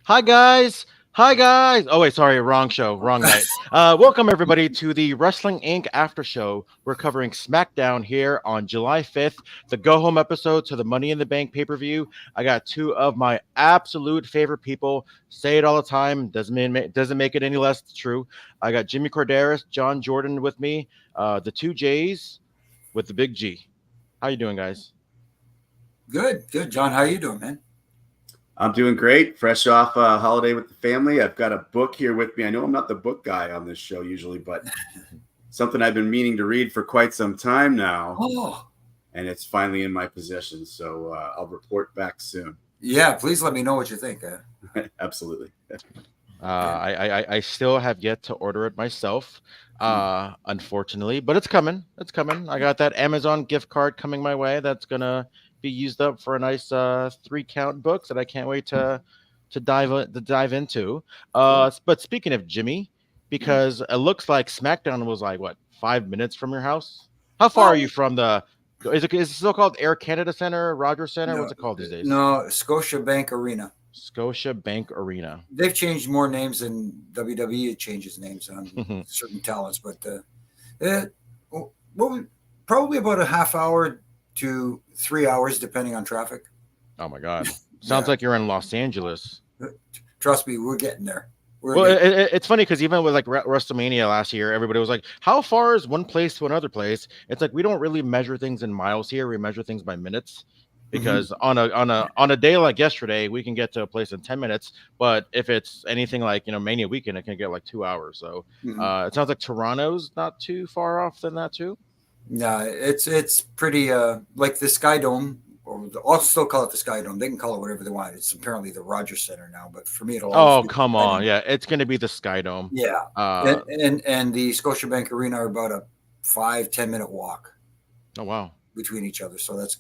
Hi guys. Hi guys. Oh wait, sorry, wrong show, wrong night. Welcome everybody to the Wrestling Inc. after show. We're covering SmackDown here on July 5th, the go home episode to the Money in the Bank pay-per-view. I got two of my absolute favorite people. Say it all the time, doesn't make it any less true. I got Jimmy Korderas, Jon Jordan with me, the two J's with the big G. How you doing, guys? Good, John. How you doing, man? I'm doing great. Fresh off a holiday with the family. I've got a book here with me. I know I'm not the book guy on this show usually, but something I've been meaning to read for quite some time now. Oh, and it's finally in my possession. So I'll report back soon. Yeah, please let me know what you think. Absolutely. I still have yet to order it myself, unfortunately, but it's coming. It's coming. I got that Amazon gift card coming my way. That's gonna be used up for a nice 3-count book that I can't wait to dive into. But speaking of Jimmy, because it looks like SmackDown was like what 5 minutes from your house. How far are you from the? Is it still called Air Canada Center, Rogers Center? No, What's it called these days? No, Scotiabank Arena. Scotiabank Arena. They've changed more names than WWE changes names on certain talents, but probably about a half hour to 3 hours, depending on traffic. Oh my God! Sounds like you're in Los Angeles. Trust me, we're getting there. It's funny because even with like WrestleMania last year, everybody was like, "How far is one place to another place?" It's like we don't really measure things in miles here; we measure things by minutes. Because on a day like yesterday, we can get to a place in 10 minutes. But if it's anything like Mania weekend, it can get like 2 hours. So it sounds like Toronto's not too far off than that too. No, it's pretty like the Sky Dome, or I'll still call it the Sky Dome. They can call it whatever they want. It's apparently the Rogers Center now, but for me, it'll always be come on, yeah, it's going to be the Sky Dome. Yeah, and the Scotiabank Arena are about a 5-10 minute walk. Oh wow, between each other. So that's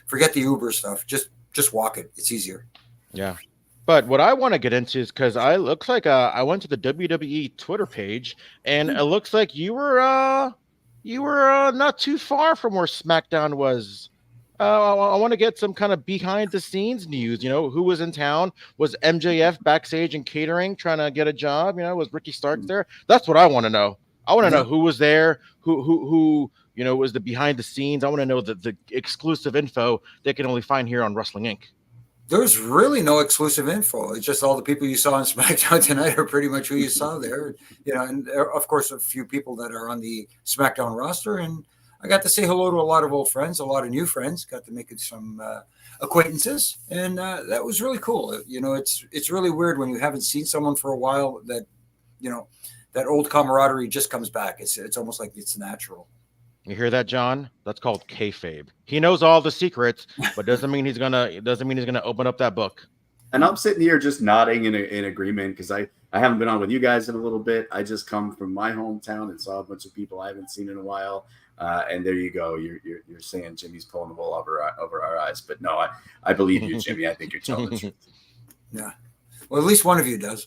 forget the Uber stuff. Just walk it. It's easier. Yeah. But what I want to get into is because I looks like I went to the WWE Twitter page and it looks like you were not too far from where SmackDown was. I want to get some kind of behind the scenes news. Who was in town? Was MJF backstage and catering trying to get a job? Was Ricky Starks there? That's what I want to know. I want to know who was there, who was the behind the scenes. I want to know the exclusive info they can only find here on Wrestling Inc. There's really no exclusive info. It's just all the people you saw on SmackDown tonight are pretty much who you saw there. And of course, a few people that are on the SmackDown roster. And I got to say hello to a lot of old friends, a lot of new friends, got to make some acquaintances. And that was really cool. It's really weird when you haven't seen someone for a while that, that old camaraderie just comes back. It's almost like it's natural. You hear that, John? That's called kayfabe. He knows all the secrets, but doesn't mean he's gonna open up that book. And I'm sitting here just nodding in agreement because I haven't been on with you guys in a little bit. I just come from my hometown and saw a bunch of people I haven't seen in a while. And there you go. You're saying Jimmy's pulling the wool over our eyes, but no, I believe you, Jimmy. I think you're telling the truth. Yeah. Well, at least one of you does.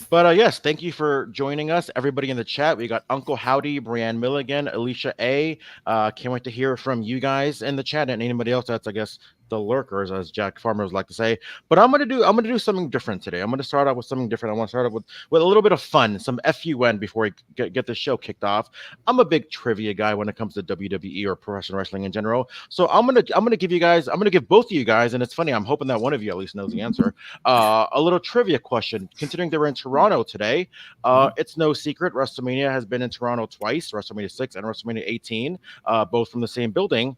But yes, thank you for joining us, everybody in the chat. We got Uncle Howdy, Brianne Milligan, Alicia A. Can't wait to hear from you guys in the chat and anybody else that's, I guess, the lurkers, as Jack Farmers like to say. But I'm gonna do something different today. I'm gonna start out with something different. I want to start off with a little bit of fun, some FUN before we get the show kicked off. I'm a big trivia guy when it comes to WWE or professional wrestling in general. So I'm gonna give both of you guys, and it's funny, I'm hoping that one of you at least knows the answer. A little trivia question. Considering they were in Toronto today, it's no secret WrestleMania has been in Toronto twice, WrestleMania 6 and WrestleMania 18, both from the same building.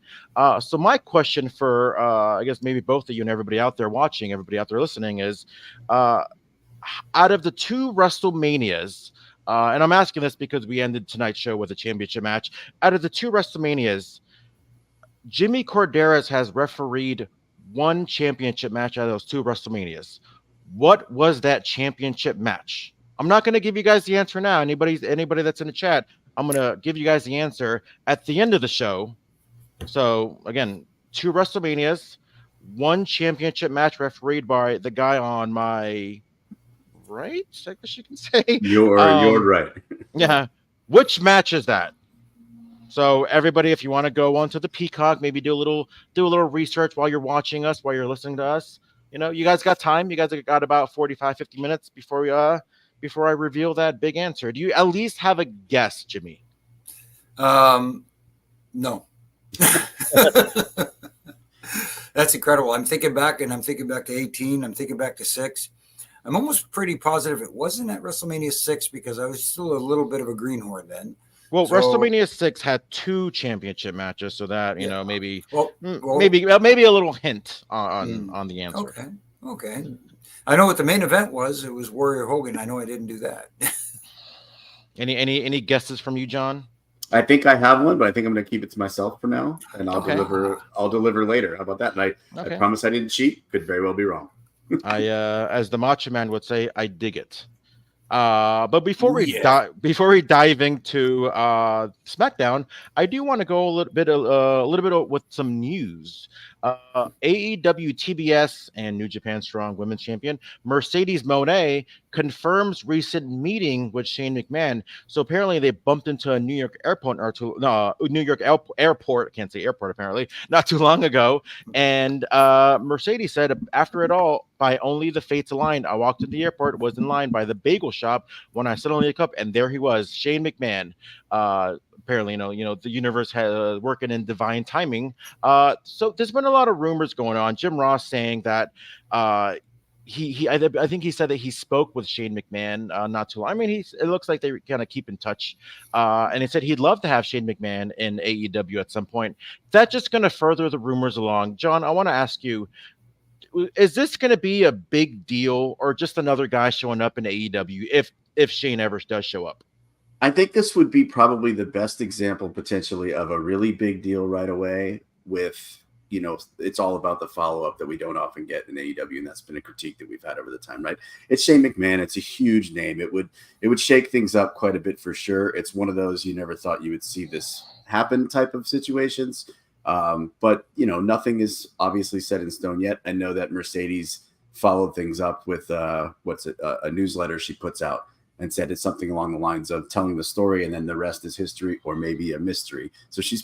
So my question for I guess maybe both of you and everybody out there watching, everybody out there listening is, out of the two WrestleManias, and I'm asking this because we ended tonight's show with a championship match. Out of the two WrestleManias, Jimmy Korderas has refereed one championship match out of those two WrestleManias. What was that championship match? I'm not going to give you guys the answer now. Anybody that's in the chat, I'm going to give you guys the answer at the end of the show. So again, two WrestleManias, one championship match refereed by the guy on my right, I guess you can say. You're right. Yeah. Which match is that? So everybody, if you want to go onto the Peacock, maybe do a little research while you're watching us, while you're listening to us. You guys got time. You guys got about 45, 50 minutes before I reveal that big answer. Do you at least have a guess, Jimmy? No. That's incredible. I'm thinking back to 18. I'm thinking back to 6. I'm almost pretty positive it wasn't at WrestleMania 6 because I was still a little bit of a greenhorn then. Well, So, WrestleMania 6 had 2 championship matches, so that maybe well, maybe a little hint on the answer. Okay. I know what the main event was. It was Warrior Hogan. I know I didn't do that. Any guesses from you, John? I think I have one, but I think I'm going to keep it to myself for now, and I'll deliver later. How about that? And I promise I didn't cheat. Could very well be wrong. As the Macho Man would say, I dig it. But before we dive into SmackDown, I do want to go a little bit with some news. AEW TBS and New Japan Strong Women's Champion Mercedes Mone confirms recent meeting with Shane McMahon. So apparently they bumped into a New York airport airport. I can't say airport apparently not too long ago. And Mercedes said, after it all, by only the fates aligned, I walked to the airport, was in line by the bagel shop when I suddenly looked up, and there he was, Shane McMahon. Apparently, the universe had working in divine timing. So there's been a lot of rumors going on. Jim Ross saying that I think he said that he spoke with Shane McMahon not too long. I mean, it looks like they kind of keep in touch. And he said he'd love to have Shane McMahon in AEW at some point. That's just going to further the rumors along. John, I want to ask you, is this going to be a big deal or just another guy showing up in AEW if Shane ever does show up? I think this would be probably the best example potentially of a really big deal right away with, it's all about the follow-up that we don't often get in AEW, and that's been a critique that we've had over the time, right? It's Shane McMahon. It's a huge name. It would shake things up quite a bit for sure. It's one of those you never thought you would see this happen type of situations. But, nothing is obviously set in stone yet. I know that Mercedes followed things up with a newsletter she puts out and said it's something along the lines of telling the story and then the rest is history or maybe a mystery. So she's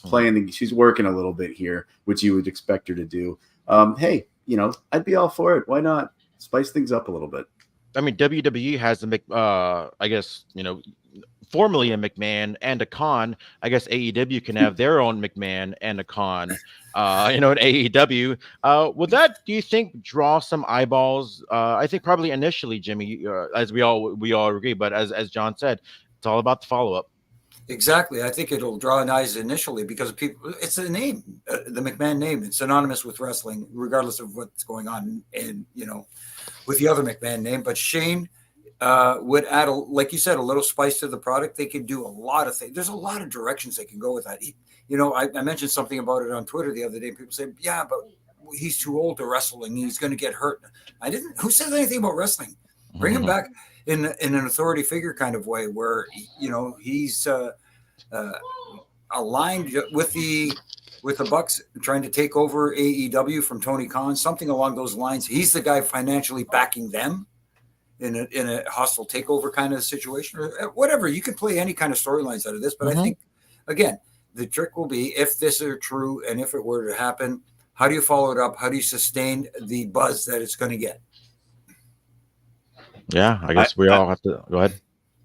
she's working a little bit here, which you would expect her to do. Hey, I'd be all for it. Why not spice things up a little bit? I mean, WWE has formerly a McMahon and a Khan. I guess AEW can have their own McMahon and a Khan, in AEW. Would that, do you think, draw some eyeballs? I think probably initially, Jimmy, as we all agree, but as John said, it's all about the follow-up. Exactly. I think it'll draw eyes initially because people, it's a name, the McMahon name. It's synonymous with wrestling, regardless of what's going on and, with the other McMahon name. But Shane would add, like you said, a little spice to the product. They can do a lot of things. There's a lot of directions they can go with that. I mentioned something about it on Twitter the other day. People say, yeah, but he's too old to wrestle and he's going to get hurt. Who says anything about wrestling? Bring him back in an authority figure kind of way where, he's aligned with the Bucks trying to take over AEW from Tony Khan, something along those lines. He's the guy financially backing them in a hostile takeover kind of situation or whatever. You can play any kind of storylines out of this, but I think, again, the trick will be if this is true and if it were to happen, how do you follow it up? How do you sustain the buzz that it's going to get? Yeah, I guess we all have to go ahead.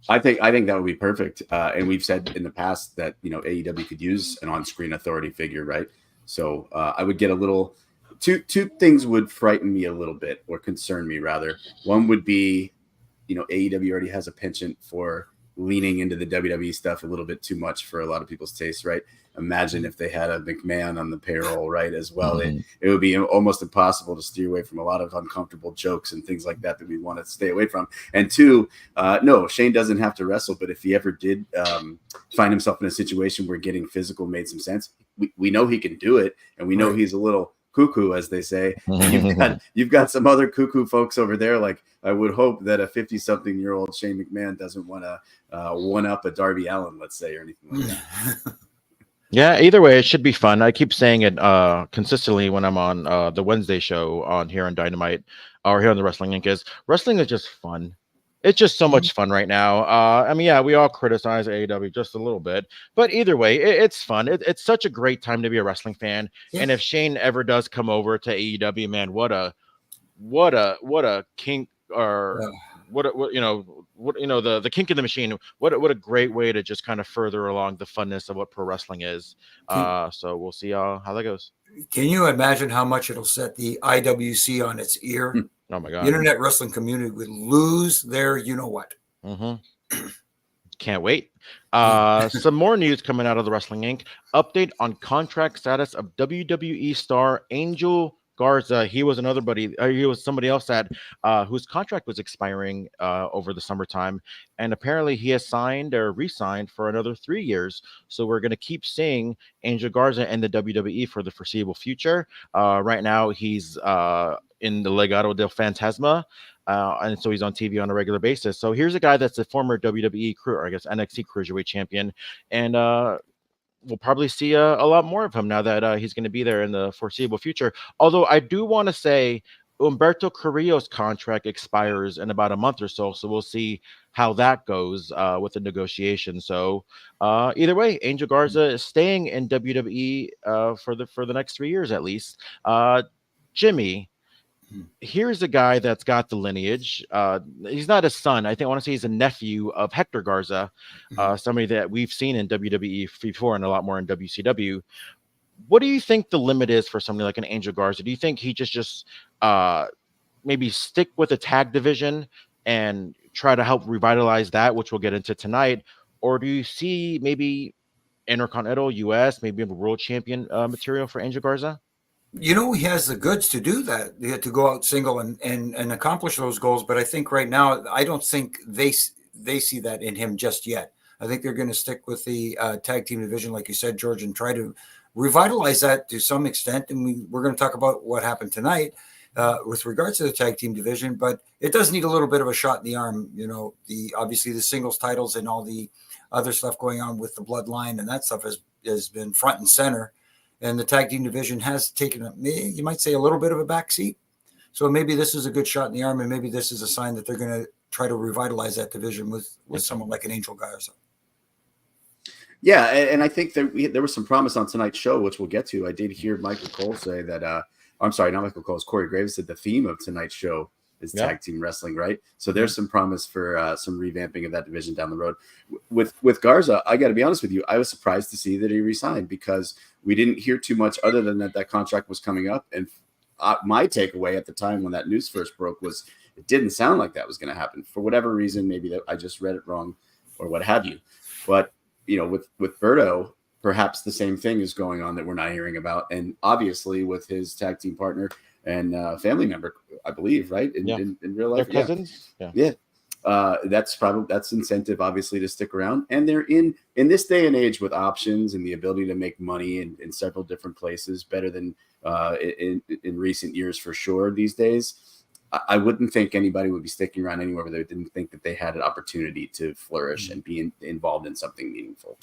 I think that would be perfect. And we've said in the past that, AEW could use an on-screen authority figure, right? So I would get a little two things would frighten me a little bit or concern me rather. One would be, AEW already has a penchant for leaning into the WWE stuff a little bit too much for a lot of people's taste, right? Imagine if they had a McMahon on the payroll, right, as well. It would be almost impossible to steer away from a lot of uncomfortable jokes and things like that we want to stay away from. And two, no, Shane doesn't have to wrestle, but if he ever did find himself in a situation where getting physical made some sense, we know he can do it, and we know he's a little cuckoo, as they say. You've got some other cuckoo folks over there. Like I would hope that a 50-something-year-old Shane McMahon doesn't want to one up a Darby Allin, let's say, or anything like that. Yeah, either way, it should be fun. I keep saying it consistently when I'm on the Wednesday show on here on Dynamite or here on the Wrestling Inc. is wrestling is just fun. It's just so much fun right now. I mean, yeah, we all criticize AEW just a little bit, but either way, it's fun. It's such a great time to be a wrestling fan. Yeah. And if Shane ever does come over to AEW, man, what a what a kink, or Yeah. the kink in the machine. What a great way to just kind of further along the funness of what pro wrestling is. Can, So we'll see how that goes. can you imagine how much it'll set the IWC on its ear? Oh my The god. internet wrestling community would lose their you know what. Can't wait. Yeah. Some more news coming out of the Wrestling Inc. Update on contract status of WWE star Angel Garza. He was another buddy. He was somebody else that whose contract was expiring over the summertime, and apparently he has signed or re-signed for another 3 years. So we're going to keep seeing Angel Garza in the WWE for the foreseeable future. Right now, he's in the Legado del Fantasma. And so he's on TV on a regular basis. So here's a guy that's a former WWE or I guess NXT Cruiserweight champion, and we'll probably see a lot more of him now that he's going to be there in the foreseeable future. Although I do want to say Humberto Carrillo's contract expires in about a month or so, so we'll see how that goes with the negotiation. So either way, Angel Garza is staying in WWE for the next 3 years at least. Jimmy, here's a guy that's got the lineage. He's not a son. I want to say he's a nephew of Hector Garza, somebody that we've seen in WWE before and a lot more in WCW. What do you think the limit is for somebody like an Angel Garza? Do you think he just maybe stick with the tag division and try to help revitalize that, which we'll get into tonight? Or do you see maybe Intercontinental US, maybe a world champion material for Angel Garza? You know, he has the goods to do that. He had to go out single and accomplish those goals. But I think right now, I don't think they see that in him just yet. I think they're going to stick with the tag team division, like you said, George, and try to revitalize that to some extent. And we're going to talk about what happened tonight with regards to the tag team division. But it does need a little bit of a shot in the arm. You know, obviously the singles titles and all the other stuff going on with the Bloodline and that stuff has been front and center. And the tag team division has taken, you might say, a little bit of a backseat. So maybe this is a good shot in the arm, and maybe this is a sign that they're going to try to revitalize that division with someone like an Angel Garza. Yeah, and I think there was some promise on tonight's show, which we'll get to. I did hear Michael Cole say that, I'm sorry, not Michael Cole, it's Corey Graves said the theme of tonight's show is tag team wrestling, right? So there's some promise for some revamping of that division down the road. With Garza, I got to be honest with you, I was surprised to see that he resigned because we didn't hear too much other than that contract was coming up. And my takeaway at the time when that news first broke was it didn't sound like that was going to happen for whatever reason. Maybe that I just read it wrong or what have you. But with Berto, perhaps the same thing is going on that we're not hearing about. And obviously with his tag team partner and family member, I believe, right? In real life. They're cousins. Yeah. That's incentive, obviously, to stick around. And they're in this day and age with options and the ability to make money in several different places better than in recent years, for sure. These days, I wouldn't think anybody would be sticking around anywhere where they didn't think that they had an opportunity to flourish and be involved in something meaningful.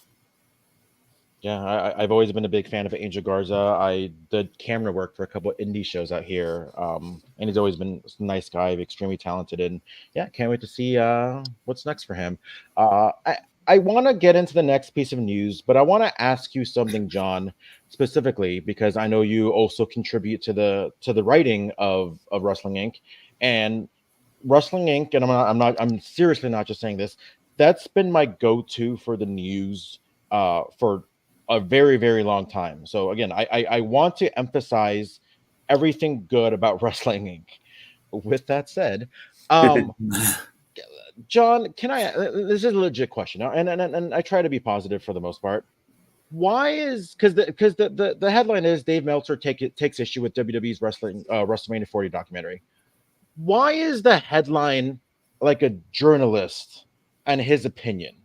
Yeah, I've always been a big fan of Angel Garza. I did camera work for a couple of indie shows out here, and he's always been a nice guy, extremely talented, and yeah, can't wait to see what's next for him. I want to get into the next piece of news, but I want to ask you something, John, specifically because I know you also contribute to the writing of Wrestling Inc. and Wrestling Inc. And I'm seriously not just saying this. That's been my go-to for the news for a very, very long time. So again, I want to emphasize everything good about Wrestling Inc. With that said, John, this is a legit question, and I try to be positive for the most part. Why is because the headline is Dave Meltzer takes issue with WWE's WrestleMania 40 documentary. Why is the headline like a journalist and his opinion?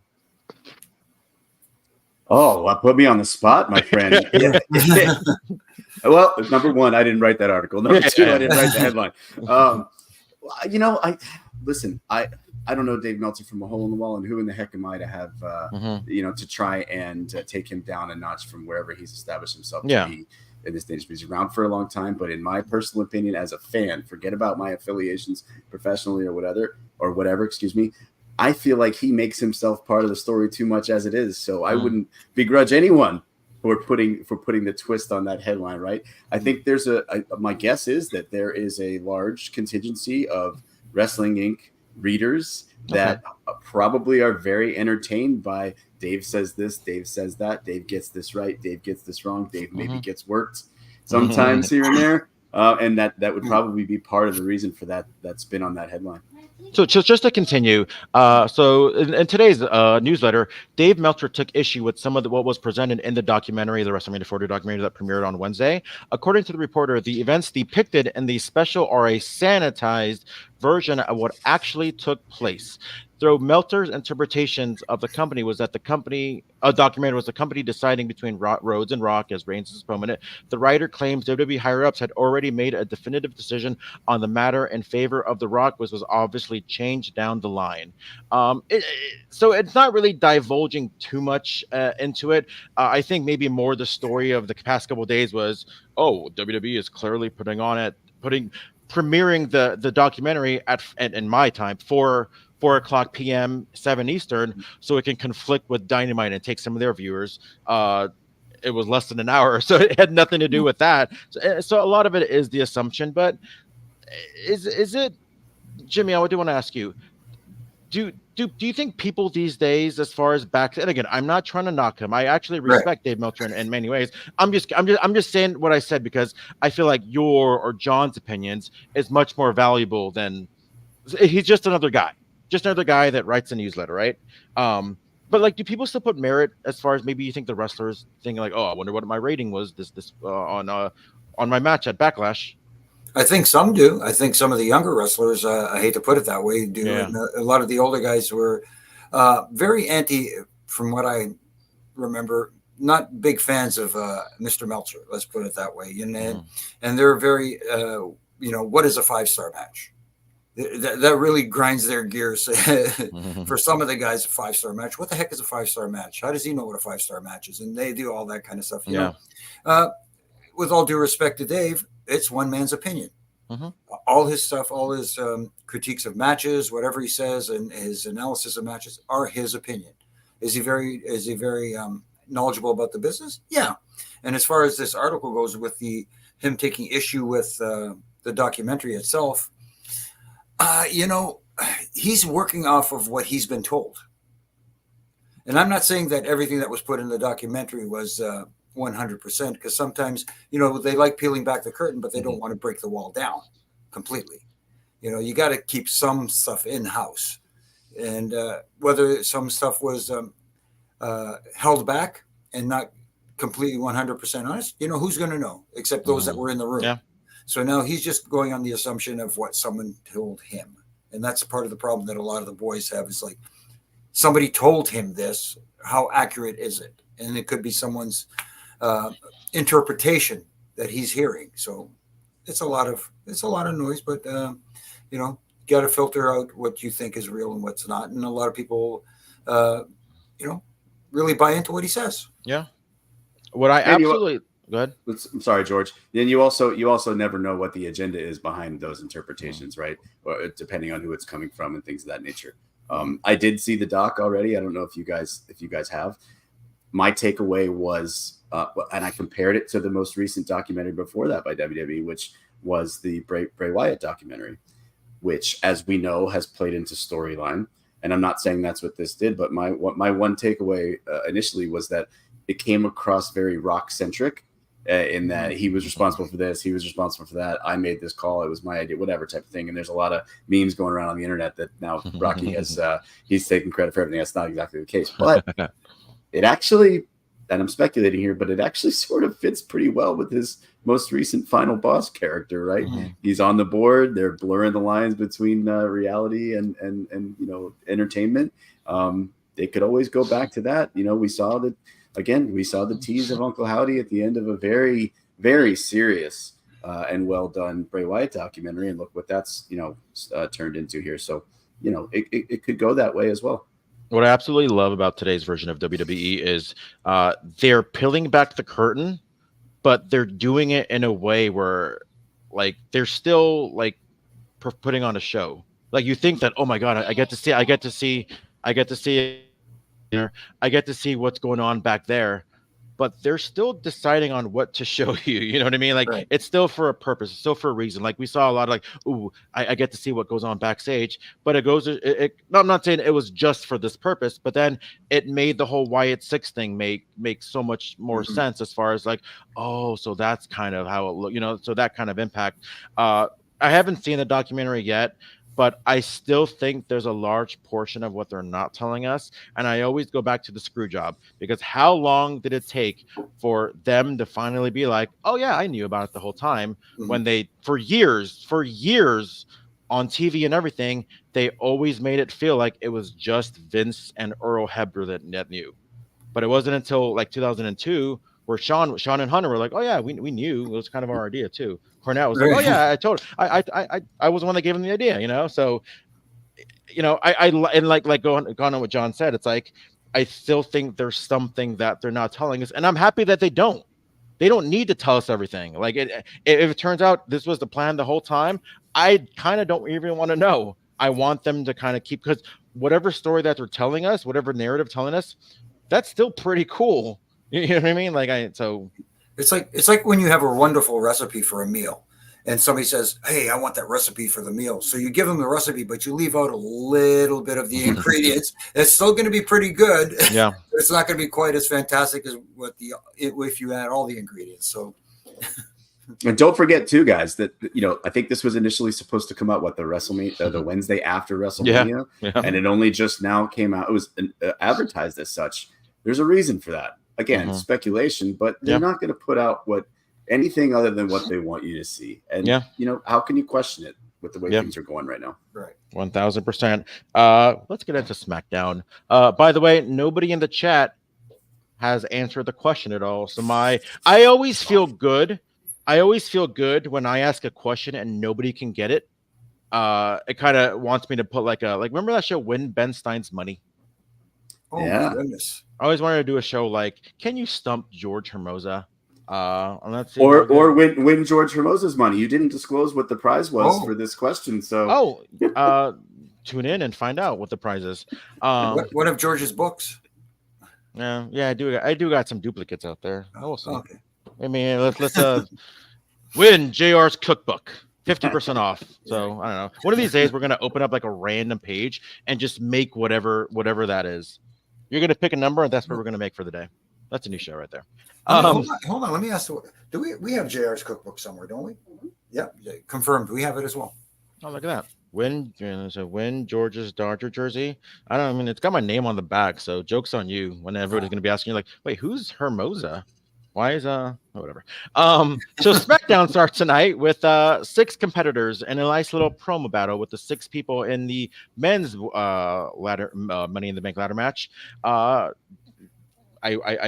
Oh, put me on the spot, my friend. Well, number one, I didn't write that article. Number two, I didn't write the headline. I don't know Dave Meltzer from a hole in the wall, and who in the heck am I to have to try and take him down a notch from wherever he's established himself to be in this stage. He's around for a long time, but in my personal opinion, as a fan, forget about my affiliations professionally or whatever. Excuse me. I feel like he makes himself part of the story too much as it is. So I wouldn't begrudge anyone putting the twist on that headline, right? I think there's my guess is that there is a large contingency of Wrestling Inc. readers that probably are very entertained by Dave says this, Dave says that, Dave gets this right, Dave gets this wrong, Dave maybe gets worked sometimes here and there, and that would probably be part of the reason for that spin on that headline. So just to continue, so in today's newsletter, Dave Meltzer took issue with some of what was presented in the documentary, the WrestleMania 40 documentary that premiered on Wednesday. According to the reporter, the events depicted in the special are a sanitized version of what actually took place. Though Meltzer's interpretations of the company was that the company, documentary was the company deciding between Rhodes and Rock as Reigns' opponent, the writer claims WWE higher-ups had already made a definitive decision on the matter in favor of The Rock, which was obviously changed down the line. So it's not really divulging too much into it. I think maybe more the story of the past couple of days was, WWE is clearly premiering the documentary in my time for 4:00 p.m. 7 Eastern, so it can conflict with Dynamite and take some of their viewers. It was less than an hour, so it had nothing to do with that. So a lot of it is the assumption, but is it, Jimmy? I do want to ask you: Do you think people these days, as far as back, and again, I'm not trying to knock him. I actually respect Dave Meltzer in many ways. I'm just saying what I said because I feel like your or John's opinions is much more valuable than he's just another guy. Just another guy that writes a newsletter, right? But like, do people still put merit as far as maybe you think the wrestlers think like, I wonder what my rating was on my match at Backlash? I think some do. I think some of the younger wrestlers, I hate to put it that way, do. Yeah. And a lot of the older guys were very anti, from what I remember, not big fans of Mr. Meltzer. Let's put it that way. And they're very, what is a 5-star match? That really grinds their gears. For some of the guys, a 5-star match. What the heck is a 5-star match? How does he know what a 5-star match is? And they do all that kind of stuff. You know, with all due respect to Dave, it's one man's opinion. All his stuff, all his critiques of matches, whatever he says, and his analysis of matches are his opinion. Is he very knowledgeable about the business? Yeah. And as far as this article goes, with him taking issue with the documentary itself. He's working off of what he's been told. And I'm not saying that everything that was put in the documentary was 100%, because sometimes, they like peeling back the curtain, but they don't want to break the wall down completely. You got to keep some stuff in-house. And whether some stuff was held back and not completely 100% honest, who's going to know except those that were in the room. Yeah. So now he's just going on the assumption of what someone told him. And that's part of the problem that a lot of the boys have, is like, somebody told him this. How accurate is it? And it could be someone's interpretation that he's hearing. So it's a lot of noise, but you got to filter out what you think is real and what's not. And a lot of people, really buy into what he says. Yeah. What I absolutely... Go ahead. I'm sorry, George. Then you also never know what the agenda is behind those interpretations, right? Or depending on who it's coming from and things of that nature. I did see the doc already. I don't know if you guys have. My takeaway was, and I compared it to the most recent documentary before that by WWE, which was the Bray Wyatt documentary, which, as we know, has played into storyline. And I'm not saying that's what this did, but my one takeaway initially was that it came across very Rock centric. In that he was responsible for this, he was responsible for that. I made this call, it was my idea, whatever type of thing. And there's a lot of memes going around on the internet that now Rocky has he's taking credit for everything. That's not exactly the case, but it actually, and I'm speculating here, but it actually sort of fits pretty well with his most recent Final Boss character, right? He's on the board. They're blurring the lines between reality and entertainment. They could always go back to that. We saw that. Again, we saw the tease of Uncle Howdy at the end of a very, very serious and well done Bray Wyatt documentary, and look what that's turned into here. So it could go that way as well. What I absolutely love about today's version of WWE is they're peeling back the curtain, but they're doing it in a way where, like, they're still like putting on a show. Like, you think that, oh my God, I get to see what's going on back there, but they're still deciding on what to show you. You know what I mean? Like Right. it's still for a purpose. It's still for a reason. Like we saw a lot of like, ooh, I get to see what goes on backstage, but it goes. No, I'm not saying it was just for this purpose, but then it made the whole Wyatt Six thing make so much more sense as far as like, oh, so that's kind of how it look. You know, so that kind of impact. I haven't seen the documentary yet, but I still think there's a large portion of what they're not telling us. And I always go back to the screw job, because how long did it take for them to finally be like, oh yeah, I knew about it the whole time, when they, for years on TV and everything, they always made it feel like it was just Vince and Earl Hebner that knew. But it wasn't until like 2002 where Sean and Hunter were like, oh yeah, we knew, it was kind of our idea too. Cornette was like, oh yeah, I was the one that gave him the idea, you know. So, you know, and like going on what John said, it's like I still think there's something that they're not telling us, and I'm happy that they don't. They don't need to tell us everything. Like if it turns out this was the plan the whole time, I kind of don't even want to know. I want them to kind of keep, because whatever story that they're telling us, whatever narrative telling us, that's still pretty cool. You know what I mean? Like it's like when you have a wonderful recipe for a meal and somebody says, hey, I want that recipe for the meal. So you give them the recipe, but you leave out a little bit of the ingredients. It's still going to be pretty good. Yeah. It's not going to be quite as fantastic as if you add all the ingredients. So. And don't forget too, guys, that, you know, I think this was initially supposed to come out the WrestleMania, the Wednesday after WrestleMania, and it only just now came out. It was advertised as such. There's a reason for that. Again, speculation, but they're not going to put out anything other than what they want you to see. And you know, how can you question it with the way things are going right now? Right. 1000%. Let's get into SmackDown. By the way, nobody in the chat has answered the question at all. So I always feel good. I always feel good when I ask a question and nobody can get it. It kind of wants me to put like remember that show Win Ben Stein's Money? Oh my goodness. I always wanted to do a show like, can you stump George Hermoza? And let's see, or win George Hermoza's money. You didn't disclose what the prize was for this question, so tune in and find out what the prize is. What of George's books? Yeah, I do got some duplicates out there. Okay. I mean, let's win JR's cookbook, 50% off. So I don't know. One of these days we're gonna open up like a random page and just make whatever that is. You're gonna pick a number, and that's what we're gonna make for the day. That's a new show right there. Hold on. Let me ask you. Do we have JR's cookbook somewhere? Don't we? Yeah, confirmed. We have it as well. Oh, look at that. Win George's Dodger jersey. I mean, it's got my name on the back, so joke's on you. When everybody's gonna be asking you, like, wait, who's Hermoza? Why is whatever. So SmackDown starts tonight with 6 competitors and a nice little promo battle with the 6 people in the men's ladder Money in the Bank ladder match. I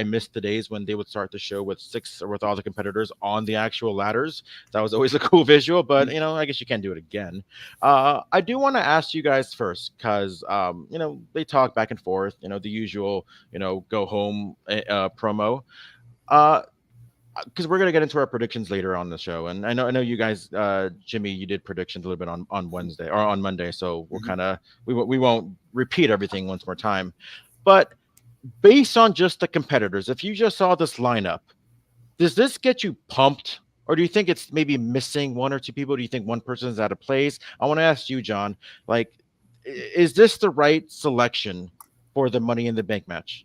missed the days when they would start the show with all the competitors on the actual ladders. That was always a cool visual, but you know, I guess you can't do it again. I do want to ask you guys first, because you know, they talk back and forth, you know, the usual, you know, go home promo. Because we're gonna get into our predictions later on the show, and I know you guys, Jimmy, you did predictions a little bit on Wednesday or on Monday, so we'll kind of we won't repeat everything once more time, but based on just the competitors, if you just saw this lineup, does this get you pumped, or do you think it's maybe missing 1 or 2 people? Do you think one person is out of place? I want to ask you, John, like, is this the right selection for the Money in the Bank match?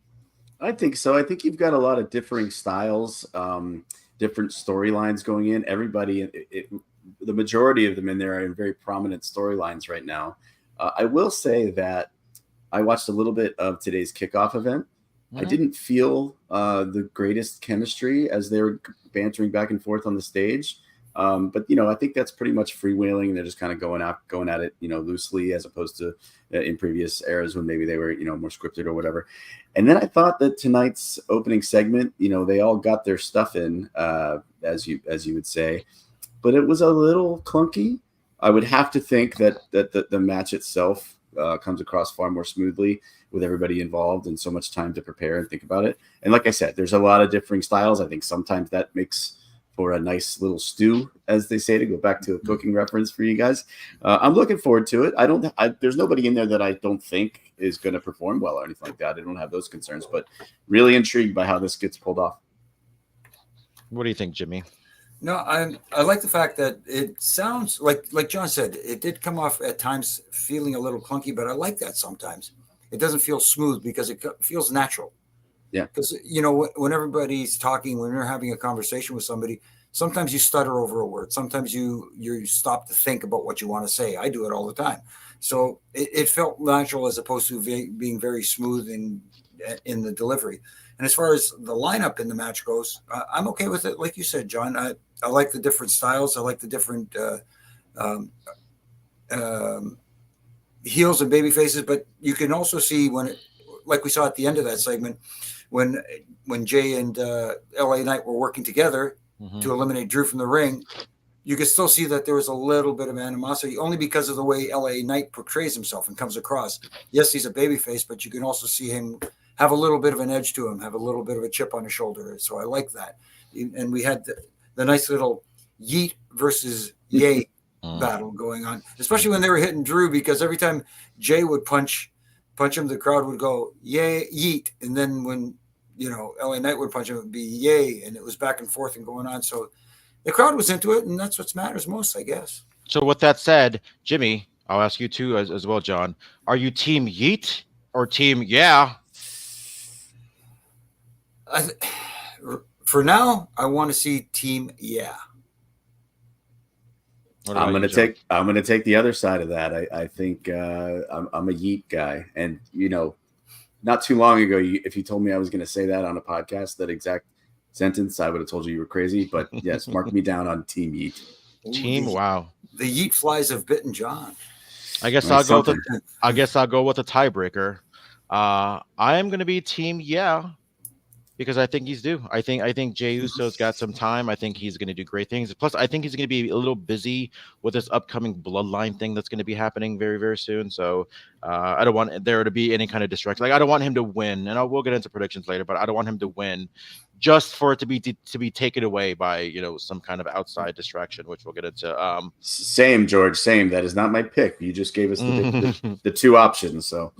I think so. I think you've got a lot of differing styles, different storylines going in. Everybody, the majority of them in there are in very prominent storylines right now. I will say that I watched a little bit of today's kickoff event. I didn't feel the greatest chemistry as they were bantering back and forth on the stage. But, you know, I think that's pretty much freewheeling. They're just kind of going at it, you know, loosely, as opposed to in previous eras when maybe they were, you know, more scripted or whatever. And then I thought that tonight's opening segment, you know, they all got their stuff in, as you would say, but it was a little clunky. I would have to think that the match itself comes across far more smoothly with everybody involved and so much time to prepare and think about it. And like I said, there's a lot of differing styles. I think sometimes that makes for a nice little stew, as they say, to go back to a cooking reference for you guys. I'm looking forward to it. There's nobody in there that I don't think is going to perform well or anything like that. I don't have those concerns, but really intrigued by how this gets pulled off. What do you think, Jimmy? No, I like the fact that it sounds like John said, it did come off at times feeling a little clunky, but I like that sometimes. It doesn't feel smooth because it feels natural. Yeah. Because, when everybody's talking, when you're having a conversation with somebody, sometimes you stutter over a word. Sometimes you stop to think about what you want to say. I do it all the time. So it felt natural as opposed to being very smooth in the delivery. And as far as the lineup in the match goes, I'm okay with it. Like you said, John, I like the different styles. I like the different heels and baby faces. But you can also see like we saw at the end of that segment, when Jay and LA Knight were working together to eliminate Drew from the ring, you could still see that there was a little bit of animosity, only because of the way LA Knight portrays himself and comes across. Yes, he's a babyface, but you can also see him have a little bit of an edge to him, have a little bit of a chip on his shoulder. So I like that. And we had the nice little yeet versus yay battle going on, especially when they were hitting Drew, because every time Jay would punch him, the crowd would go, yay, yeet. And then when, LA Knight would punch him, it would be yay. And it was back and forth and going on. So the crowd was into it, and that's what matters most, I guess. So with that said, Jimmy, I'll ask you too as well, John. Are you team yeet or team yeah? For now, I want to see team yeah. I'm gonna take the other side of that. I think I'm a yeet guy, and not too long ago, if you told me I was going to say that on a podcast, that exact sentence, I would have told you were crazy. But yes, mark me down on team yeet. Wow. The yeet flies have bitten John. I guess I'll go with the tiebreaker. I am going to be team yeah, because I think he's due. I think Jey Uso's got some time. I think he's going to do great things. Plus, I think he's going to be a little busy with this upcoming Bloodline thing that's going to be happening very, very soon. So I don't want there to be any kind of distraction. Like, I don't want him to win, and we'll get into predictions later, but I don't want him to win just for it to be taken away by some kind of outside distraction, which we'll get into. Same, George. Same. That is not my pick. You just gave us the two options. So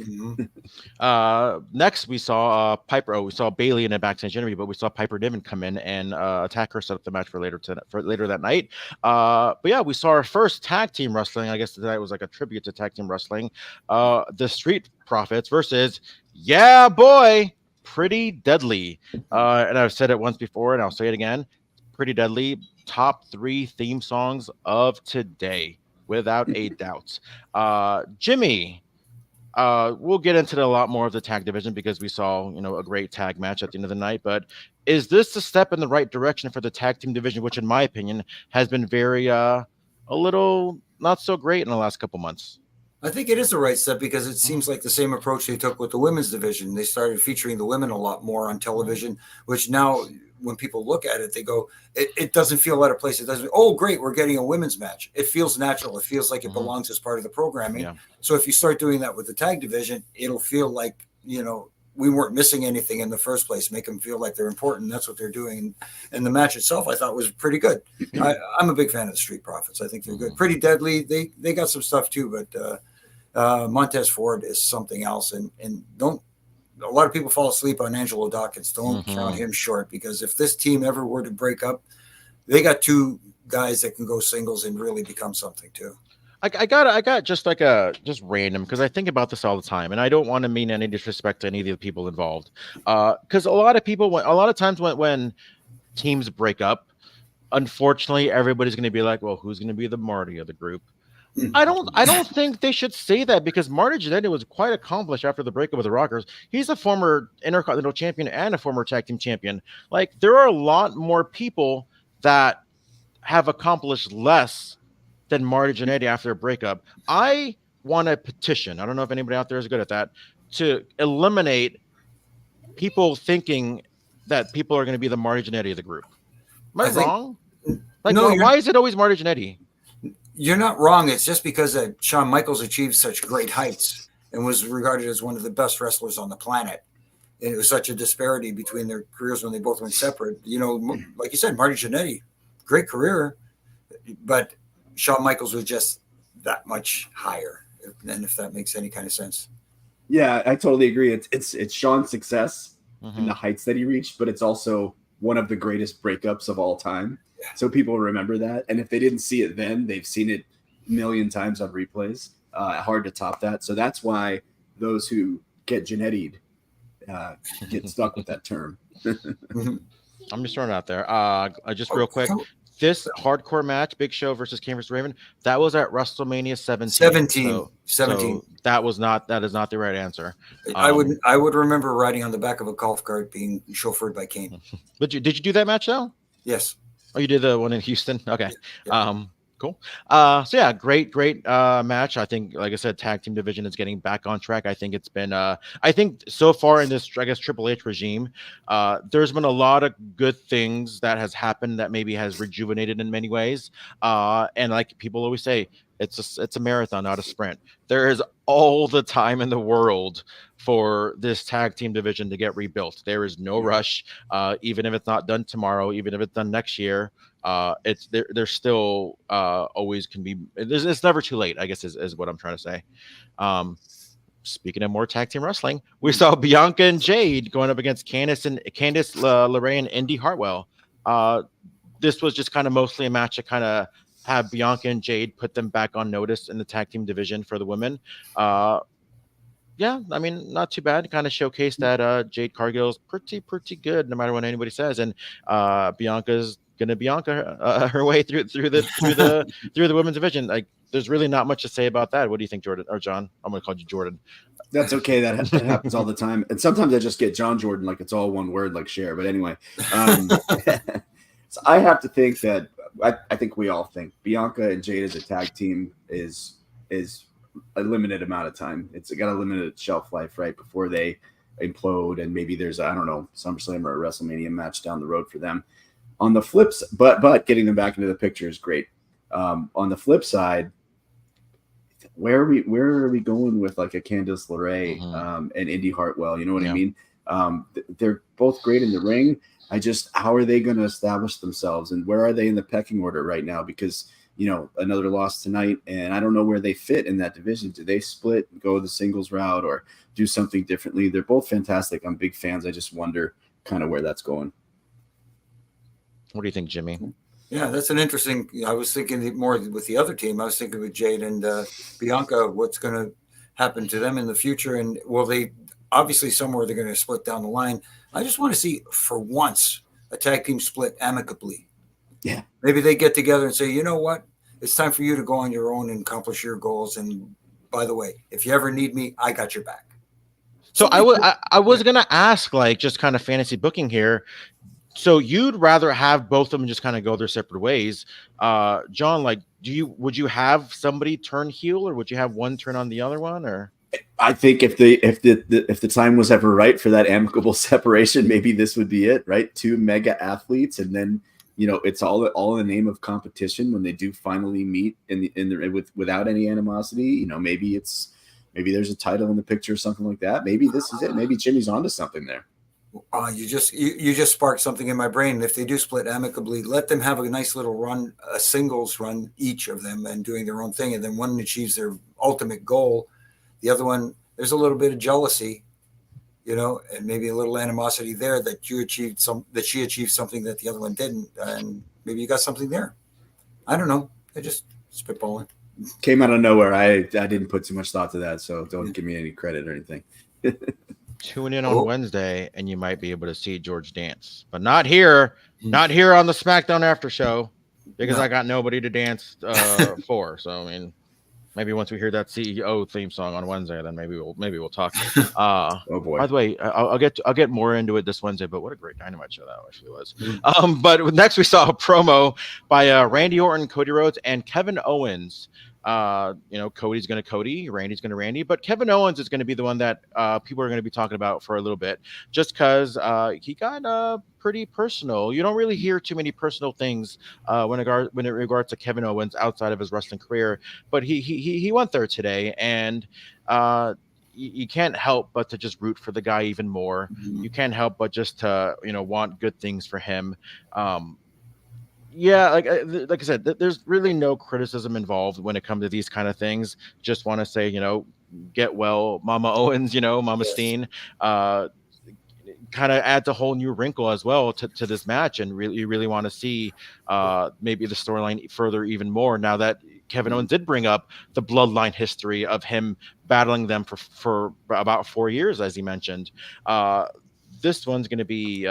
next we saw Piper. Oh, we saw Bayley in a backstage interview, but we saw Piper Niven come in and attack her, set up the match for later that night. But yeah, we saw our first tag team wrestling. I guess tonight was like a tribute to tag team wrestling. The Street Profits versus Yeah Boy, Pretty Deadly. And I've said it once before, and I'll say it again. Pretty Deadly, top 3 theme songs of today, without a doubt. Jimmy, we'll get into a lot more of the tag division because we saw, a great tag match at the end of the night. But is this a step in the right direction for the tag team division, which in my opinion has been very, a little not so great in the last couple months? I think it is the right step because it seems like the same approach they took with the women's division. They started featuring the women a lot more on television, which now when people look at it, they go, it doesn't feel out of place. It doesn't, oh, great, we're getting a women's match. It feels natural. It feels like it belongs as part of the programming. Yeah. So if you start doing that with the tag division, it'll feel like, we weren't missing anything in the first place, make them feel like they're important. That's what they're doing. And the match itself, I thought, was pretty good. I'm a big fan of the Street Profits. I think they're good. Pretty Deadly. They got some stuff too, but Montez Ford is something else. And a lot of people fall asleep on Angelo Dawkins. Don't count him short, because if this team ever were to break up, they got 2 guys that can go singles and really become something too. I got just random, because I think about this all the time, and I don't want to mean any disrespect to any of the people involved. Because a lot of times when teams break up, unfortunately, everybody's going to be like, well, who's going to be the Marty of the group? I don't think they should say that, because Marty Jannetty was quite accomplished after the breakup with the Rockers. He's a former Intercontinental Champion and a former Tag Team Champion. Like, there are a lot more people that have accomplished less than Marty Jannetty after a breakup. I want a petition. I don't know if anybody out there is good at that, to eliminate people thinking that people are going to be the Marty Jannetty of the group. Am I wrong? Like, no, why is it always Marty Jannetty? You're not wrong. It's just because Shawn Michaels achieved such great heights and was regarded as one of the best wrestlers on the planet. And it was such a disparity between their careers when they both went separate. Like you said, Marty Jannetty, great career, but Shawn Michaels was just that much higher, and if that makes any kind of sense. Yeah, I totally agree. It's Shawn's success and the heights that he reached, but it's also one of the greatest breakups of all time. So people remember that. And if they didn't see it then, they've seen it a million times on replays. Hard to top that. So that's why those who get Janetti'd get stuck with that term. I'm just throwing it out there. Just real quick. This hardcore match, Big Show versus Kane versus Raven, that was at WrestleMania 17. 17. That is not the right answer. I would remember riding on the back of a golf cart being chauffeured by Kane. But did you do that match though? Yes. Oh, you did the one in Houston? Okay. Yeah. Cool. So yeah, great match. I think, like I said, tag team division is getting back on track. I think it's been I think so far in this, I guess, Triple H regime, there's been a lot of good things that has happened that maybe has rejuvenated in many ways. And like people always say, it's a marathon, not a sprint. There is all the time in the world for this tag team division to get rebuilt. There is no rush, even if it's not done tomorrow, even if it's done next year. It's there's still always can be. It's never too late, I guess, is what I'm trying to say. Speaking of more tag team wrestling, we saw Bianca and Jade going up against Candice LeRae and Indy Hartwell. This was just kind of mostly a match to kind of have Bianca and Jade put them back on notice in the tag team division for the women. Yeah, I mean, not too bad. Kind of showcased that Jade Cargill's pretty good, no matter what anybody says, and Bianca's gonna Bianca her way through the women's division. Like, there's really not much to say about that. What do you think, Jordan or John? I'm gonna call you Jordan. That's okay. That happens all the time, and sometimes I just get Jon Jordan, like it's all one word, like Cher. But anyway, so I have to think that I think we all think Bianca and Jade as a tag team is a limited amount of time. It's got a limited shelf life, right, before they implode, and maybe there's SummerSlam or a WrestleMania match down the road for them. On the flips, but getting them back into the picture is great. On the flip side, where are we going with like a Candice LeRae and Indy Hartwell? You know what I mean? They're both great in the ring. How are they going to establish themselves, and where are they in the pecking order right now? Because another loss tonight, and I don't know where they fit in that division. Do they split and go the singles route or do something differently? They're both fantastic. I'm big fans. I just wonder kind of where that's going. What do you think, Jimmy? Yeah, that's an interesting. I was thinking more with the other team. I was thinking with Jade and Bianca, what's going to happen to them in the future, and will they obviously somewhere they're going to split down the line. I just want to see for once a tag team split amicably. Yeah, maybe they get together and say, you know what, it's time for you to go on your own and accomplish your goals. And by the way, if you ever need me, I got your back. So I was gonna ask, like, just kind of fantasy booking here. So you'd rather have both of them just kind of go their separate ways. John, like, would you have somebody turn heel, or would you have one turn on the other one? Or I think if the time was ever right for that amicable separation, maybe this would be it, right? Two mega athletes, and then it's all in the name of competition when they do finally meet without any animosity. Maybe there's a title in the picture or something like that. Maybe this is it. Maybe Jimmy's onto something there. You just sparked something in my brain. If they do split amicably, let them have a nice little run, a singles run, each of them, and doing their own thing. And then one achieves their ultimate goal. The other one, there's a little bit of jealousy, and maybe a little animosity there that she achieved something that the other one didn't. And maybe you got something there. I don't know. I just spitballing. Came out of nowhere. I didn't put too much thought to that, so don't give me any credit or anything. Tune in on Wednesday, and you might be able to see George dance, but not here on the SmackDown after show, because I got nobody to dance for. So I mean, maybe once we hear that CEO theme song on Wednesday, then maybe we'll talk. Oh boy! By the way, I'll get more into it this Wednesday. But what a great Dynamite show that actually was. But next we saw a promo by Randy Orton, Cody Rhodes, and Kevin Owens. Cody's going to Cody, Randy's going to Randy, but Kevin Owens is going to be the one that people are going to be talking about for a little bit, just because he got pretty personal. You don't really hear too many personal things when it regards to Kevin Owens outside of his wrestling career, but he went there today, and you can't help but to just root for the guy even more. Mm-hmm. You can't help but just to want good things for him. Yeah, like I said, there's really no criticism involved when it comes to these kind of things. Just want to say, get well, Mama Owens, Mama Steen. kind of adds a whole new wrinkle as well to this match, and you really want to see maybe the storyline further even more now that Kevin Owens did bring up the bloodline history of him battling them for about 4 years, as he mentioned. This one's going to be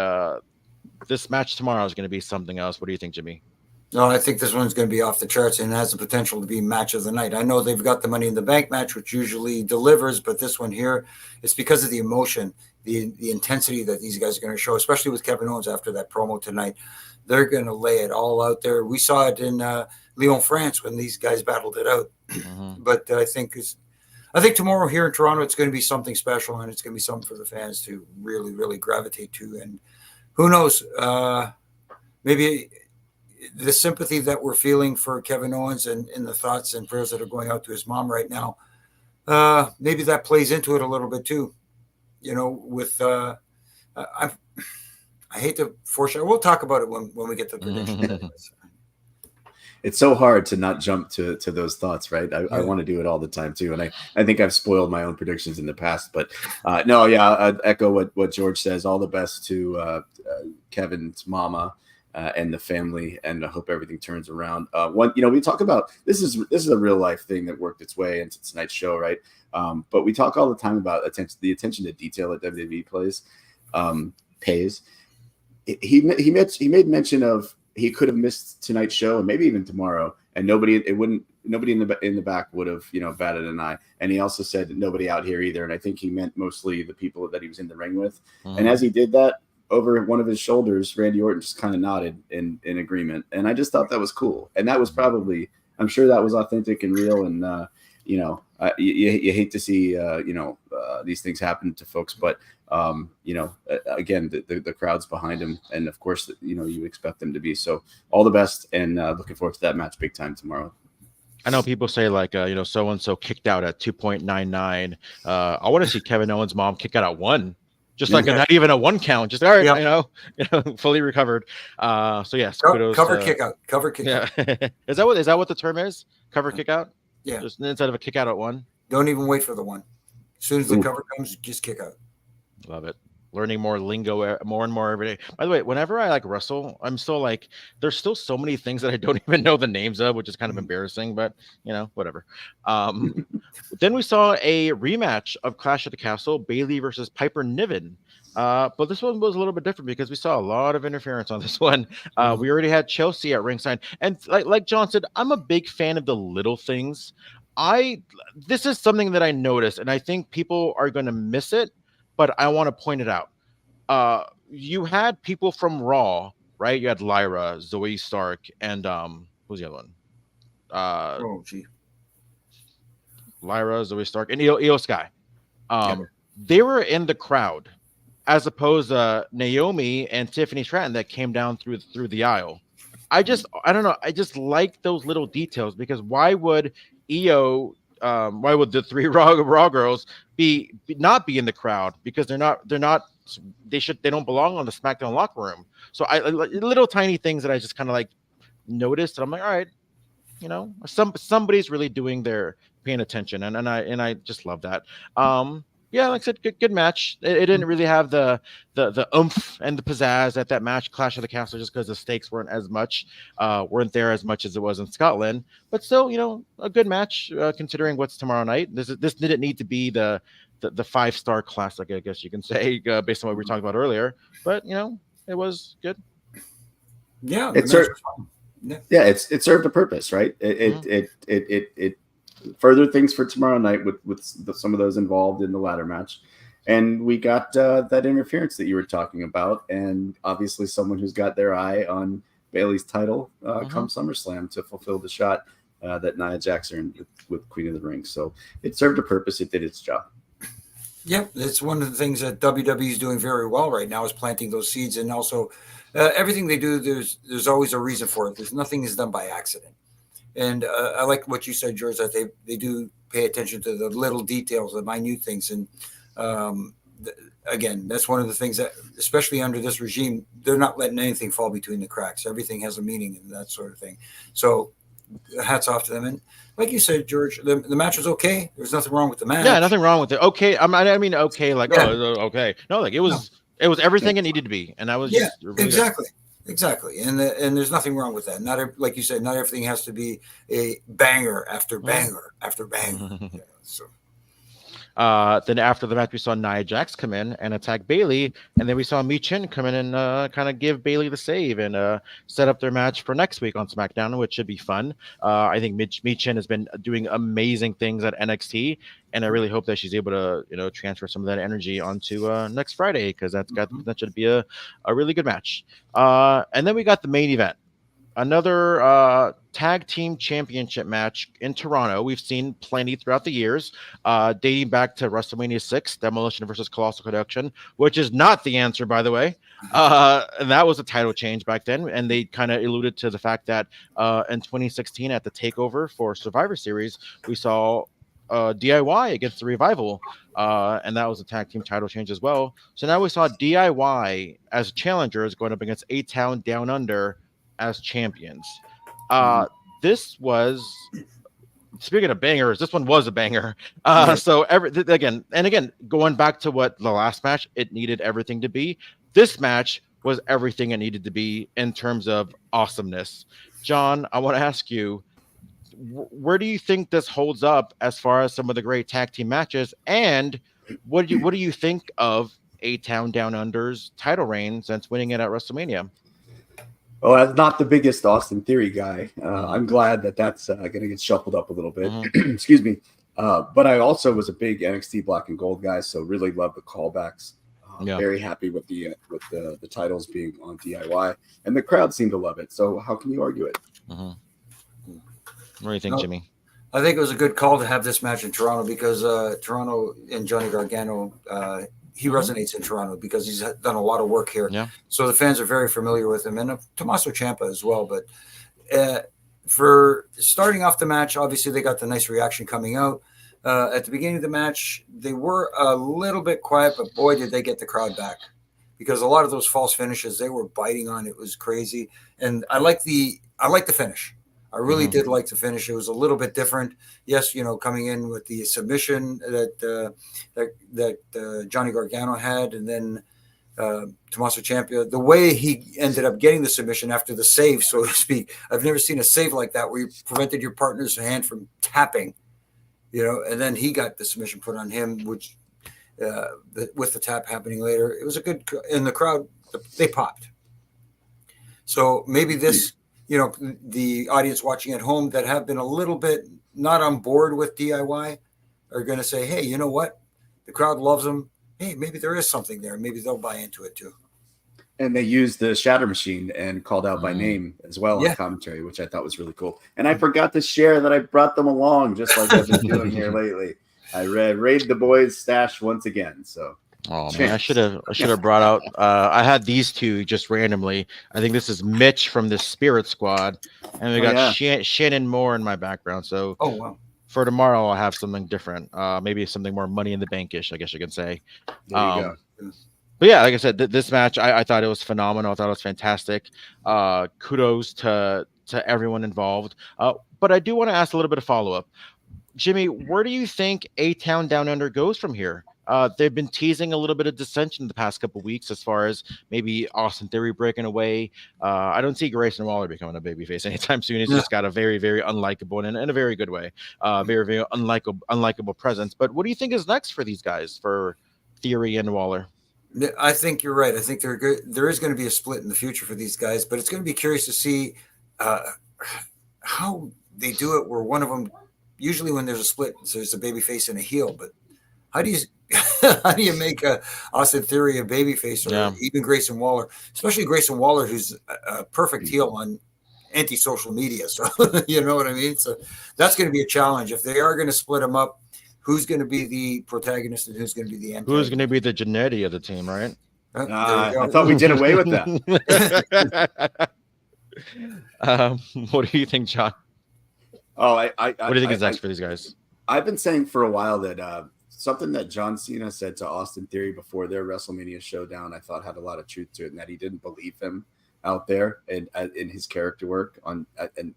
this match tomorrow is going to be something else. What do you think, Jimmy? No, I think this one's going to be off the charts and has the potential to be match of the night. I know they've got the Money in the Bank match, which usually delivers, but this one here, it's because of the emotion, the intensity that these guys are going to show, especially with Kevin Owens after that promo tonight. They're going to lay it all out there. We saw it in Lyon, France, when these guys battled it out. Mm-hmm. But I think tomorrow here in Toronto, it's going to be something special, and it's going to be something for the fans to really, really gravitate to. And who knows, maybe the sympathy that we're feeling for Kevin Owens and the thoughts and prayers that are going out to his mom right now, maybe that plays into it a little bit too. With I hate to foreshadow. We'll talk about it when we get to the prediction. It's so hard to not jump to those thoughts, right? I want to do it all the time too, and I think I've spoiled my own predictions in the past. But no, yeah, I'd echo what George says. All the best to Kevin's mama. And the family, and I hope everything turns around. We talk about this is a real life thing that worked its way into tonight's show, right? But we talk all the time about the attention to detail that WWE pays. He made mention of he could have missed tonight's show and maybe even tomorrow, and nobody in the back would have batted an eye. And he also said nobody out here either, and I think he meant mostly the people that he was in the ring with. Mm-hmm. And as he did that, over one of his shoulders, Randy Orton just kind of nodded in agreement. And I just thought that was cool. And that was probably, I'm sure that was authentic and real. And, you hate to see, these things happen to folks, but, again, the crowd's behind him. And of course, you expect them to be. So all the best, and looking forward to that match big time tomorrow. I know people say so-and-so kicked out at 2.99. I want to see Kevin Owens' mom kick out at 1. Just like not even a 1 count, just all right, yep. Fully recovered. So yes, kudos, cover kick out. Yeah, is that what the term is? Cover kick out. Yeah, just instead of a kick out at 1. Don't even wait for the 1. As soon as the cover comes, just kick out. Love it. Learning more lingo more and more every day. By the way, whenever I wrestle, I'm still there's still so many things that I don't even know the names of, which is kind of embarrassing, but whatever. Then we saw a rematch of Clash at the Castle, Bayley versus Piper Niven. But this one was a little bit different because we saw a lot of interference on this one. We already had Chelsea at ringside, and like John said, I'm a big fan of the little things. This is something that I noticed, and I think people are going to miss it, but I want to point it out. You had people from Raw, right? You had Lyra, Zoe Stark, and who's the other one? Lyra, Zoe Stark, and Io Sky. They were in the crowd, as opposed to Naomi and Tiffany Stratton that came down through the aisle. I don't know. I just like those little details, because why would why would the 3 Raw girls not be in the crowd? Because they don't belong on the SmackDown locker room. So little tiny things that I just kind of noticed, and I'm like, all right, somebody's really paying attention, and I just love that. Yeah, like I said, good match. It didn't really have the oomph and the pizzazz at that match, Clash of the Castle, just because the stakes weren't there as much as it was in Scotland. But still, a good match considering what's tomorrow night. This didn't need to be the 5-star classic, I guess you can say, based on what we were talking about earlier. But it was good. Yeah, it served a purpose, right? It further things for tomorrow night with some of those involved in the ladder match. And we got that interference that you were talking about, and obviously someone who's got their eye on Bayley's title come SummerSlam to fulfill the shot that Nia Jax earned with Queen of the Ring. So it served a purpose. It did its job. Yep, it's one of the things that WWE is doing very well right now, is planting those seeds. And also everything they do, there's always a reason for it. Nothing is done by accident. And I like what you said, George, that they do pay attention to the little details, the minute things. And again, that's one of the things that, especially under this regime, they're not letting anything fall between the cracks. Everything has a meaning and that sort of thing. So hats off to them. And like you said, George, the match was okay. There was nothing wrong with the match. Yeah, nothing wrong with it. Okay. I mean, okay. Okay. No, it was It was everything it needed to be, and that was Yeah, just really exactly. Exactly, and there's nothing wrong with that. Like you said, not everything has to be a banger after banger after banger. good. Yeah, so Then after the match, we saw Nia Jax come in and attack Bayley, and then we saw Mi Chin come in and kind of give Bayley the save and set up their match for next week on SmackDown, which should be fun. I think Mi Chin has been doing amazing things at NXT, and I really hope that she's able to transfer some of that energy onto next Friday, because that's got the potential to be a really good match. And then we got the main event. Another tag team championship match in Toronto. We've seen plenty throughout the years, dating back to WrestleMania 6, Demolition versus Colossal Connection, which is not the answer, by the way. And that was a title change back then, and they kind of alluded to the fact that in 2016 at the Takeover for Survivor Series, we saw DIY against the Revival, and that was a tag team title change as well. So now we saw DIY as challengers going up against A-Town Down Under as champions. This was, speaking of bangers, this one was a banger. So again, going back to what the last match, it needed everything to be. This match was everything it needed to be in terms of awesomeness. John, I want to ask you, where do you think this holds up as far as some of the great tag team matches, and what do you think of A-Town Down Under's title reign since winning it at WrestleMania? Well, I'm not the biggest Austin Theory guy. I'm glad that's going to get shuffled up a little bit. Excuse me. But I also was a big NXT Black and Gold guy, so really love the callbacks. Very happy with the titles being on DIY, and the crowd seemed to love it. So how can you argue it? What do you think, Jimmy? I think it was a good call to have this match in Toronto, because Toronto and Johnny Gargano, he resonates in Toronto because he's done a lot of work here. Yeah. So the fans are very familiar with him, and Tommaso Ciampa as well. But for starting off the match, obviously they got the nice reaction coming out. At the beginning of the match, they were a little bit quiet, but boy, did they get the crowd back, because a lot of those false finishes they were biting on. It was crazy. And I like the finish. I really did like the finish. It was a little bit different. Yes, coming in with the submission that Johnny Gargano had, and then Tommaso Ciampa, the way he ended up getting the submission after the save, so to speak. I've never seen a save like that where you prevented your partner's hand from tapping, and then he got the submission put on him, which with the tap happening later, it was a good, in the crowd, they popped. So maybe this, the audience watching at home that have been a little bit not on board with DIY are going to say, hey, you know what? The crowd loves them. Hey, maybe there is something there. Maybe they'll buy into it too. And they used the Shatter Machine and called out by name as well on commentary, which I thought was really cool. And I forgot to share that I brought them along, just like I've been doing here lately. I raided the boys' stash once again. So, man, I should have brought out. I had these two just randomly. I think this is Mitch from the Spirit Squad, and we got Shannon Moore in my background. So, for tomorrow, I'll have something different. Maybe something more Money in the Bank-ish, I guess you can say. There you go. But yeah, like I said, this match, I thought it was phenomenal. I thought it was fantastic. Kudos to everyone involved. But I do want to ask a little bit of follow-up. Jimmy, where do you think A-Town Down Under goes from here? They've been teasing a little bit of dissension the past couple of weeks as far as maybe Austin Theory breaking away. I don't see Grayson Waller becoming a babyface anytime soon. He's just got a very, very unlikable and in a very good way, very, very unlikable presence. But what do you think is next for these guys, for Theory and Waller? I think you're right. I think there is going to be a split in the future for these guys, but it's going to be curious to see how they do it, where one of them, usually when there's a split, there's a babyface and a heel, but how do you make Austin Theory a babyface, or even Grayson Waller, especially Grayson Waller, who's a perfect heel on anti-social media. So you know what I mean? So that's going to be a challenge. If they are going to split them up, who's going to be the protagonist and who's going to be the antagonist? Who's going to be the Jannetty of the team, right? I thought we did away with that. What do you think, John? What do you think is next for these guys? I've been saying for a while that something that John Cena said to Austin Theory before their WrestleMania showdown, I thought had a lot of truth to it, and that he didn't believe him out there and in his character work and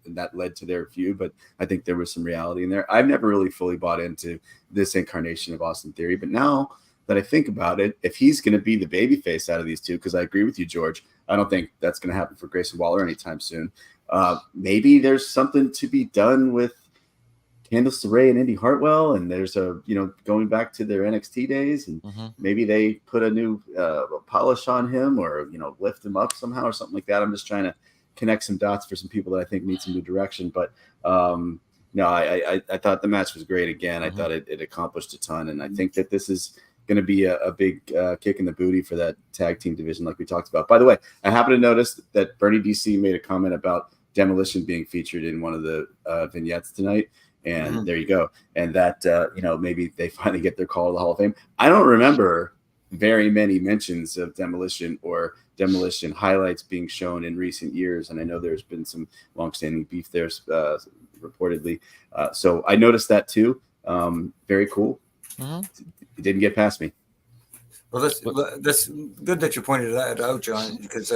that led to their feud. But I think there was some reality in there. I've never really fully bought into this incarnation of Austin Theory, but now that I think about it, if he's going to be the babyface out of these two, because I agree with you, George, I don't think that's going to happen for Grayson Waller anytime soon. Maybe there's something to be done with Candice LeRae and Indy Hartwell, and there's going back to their NXT days, and maybe they put a new polish on him, or lift him up somehow or something like that. I'm just trying to connect some dots for some people that I think need some new direction. But no, I thought the match was great again. I thought it accomplished a ton, and I think that this is going to be a big kick in the booty for that tag team division, like we talked about. By the way, I happen to notice that Bernie DC made a comment about Demolition being featured in one of the vignettes tonight. And there you go. And that, maybe they finally get their call to the Hall of Fame. I don't remember very many mentions of Demolition or Demolition highlights being shown in recent years. And I know there's been some longstanding beef there, reportedly. So I noticed that too. Very cool. It didn't get past me. Well, that's good that you pointed that out, John, because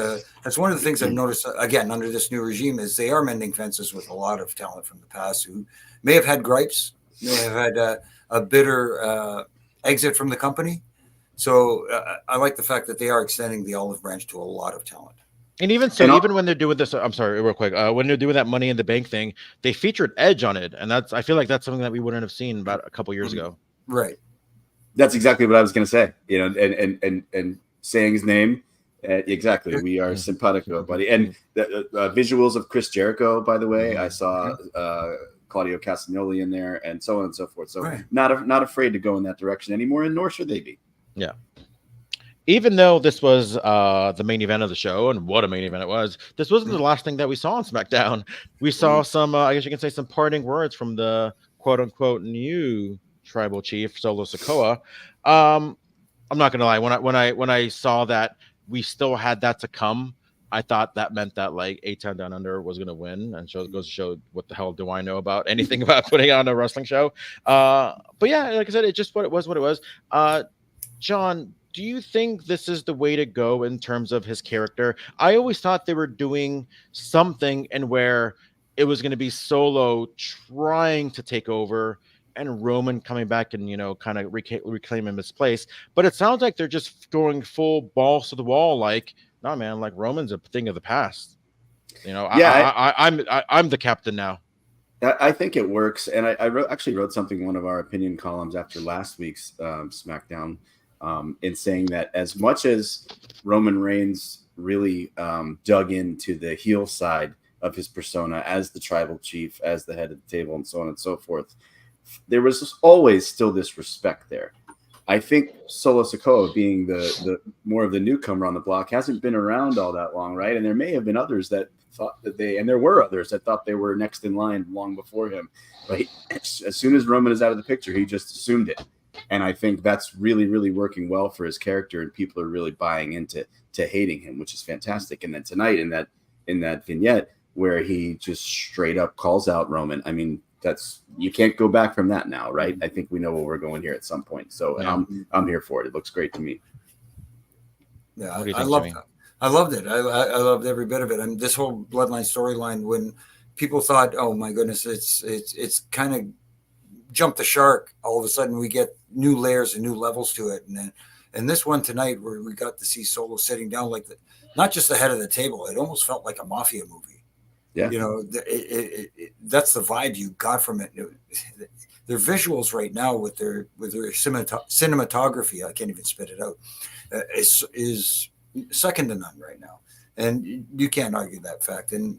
that's one of the things I've noticed, again, under this new regime, is they are mending fences with a lot of talent from the past who may have had gripes, may have had a bitter exit from the company. So I like the fact that they are extending the olive branch to a lot of talent. And even so, even when they're doing this, I'm sorry, real quick, when they're doing that Money in the Bank thing, they featured Edge on it. And I feel like that's something that we wouldn't have seen about a couple years ago. Right. That's exactly what I was going to say, and saying his name. Exactly. We are simpatico, buddy. And the visuals of Chris Jericho, by the way, I saw Claudio Castagnoli in there, and so on and so forth. So not afraid to go in that direction anymore, and nor should they be. Yeah. Even though this was the main event of the show, and what a main event it was, this wasn't the last thing that we saw on SmackDown. We saw some, I guess you can say, some parting words from the quote-unquote new tribal chief, Solo Sikoa. I'm not gonna lie, when I saw that we still had that to come, I thought that meant that like A-Town Down Under was gonna win, and goes to show what the hell do I know about anything about putting on a wrestling show. But yeah, like I said, it's just what it was. John, do you think this is the way to go in terms of his character? I always thought they were doing something and where it was going to be Solo trying to take over and Roman coming back and, kind of reclaiming his place. But it sounds like they're just going full balls to the wall. Like, nah, man, like Roman's a thing of the past. I'm the captain now. I think it works. And I actually wrote something in one of our opinion columns after last week's SmackDown in saying that as much as Roman Reigns really dug into the heel side of his persona as the tribal chief, as the head of the table, and so on and so forth, there was always still this respect there. I think Solo Sikoa, being the more of the newcomer on the block, hasn't been around all that long, right? And there may have been others that thought that there were others that thought they were next in line long before him. But as soon as Roman is out of the picture, he just assumed it. And I think that's really, really working well for his character, and people are really buying into hating him, which is fantastic. And then tonight in that vignette where he just straight up calls out Roman, I mean, you can't go back from that now, right? I think we know where we're going here at some point. So I'm here for it. It looks great to me. Yeah, I loved it. I loved every bit of it. And this whole Bloodline storyline, when people thought, oh my goodness, it's kind of jumped the shark. All of a sudden we get new layers and new levels to it. And this one tonight where we got to see Solo sitting down like not just the head of the table, it almost felt like a mafia movie. Yeah, that's the vibe you got from it. Their visuals right now with their cinematography, I can't even spit it out, is second to none right now, and you can't argue that fact. And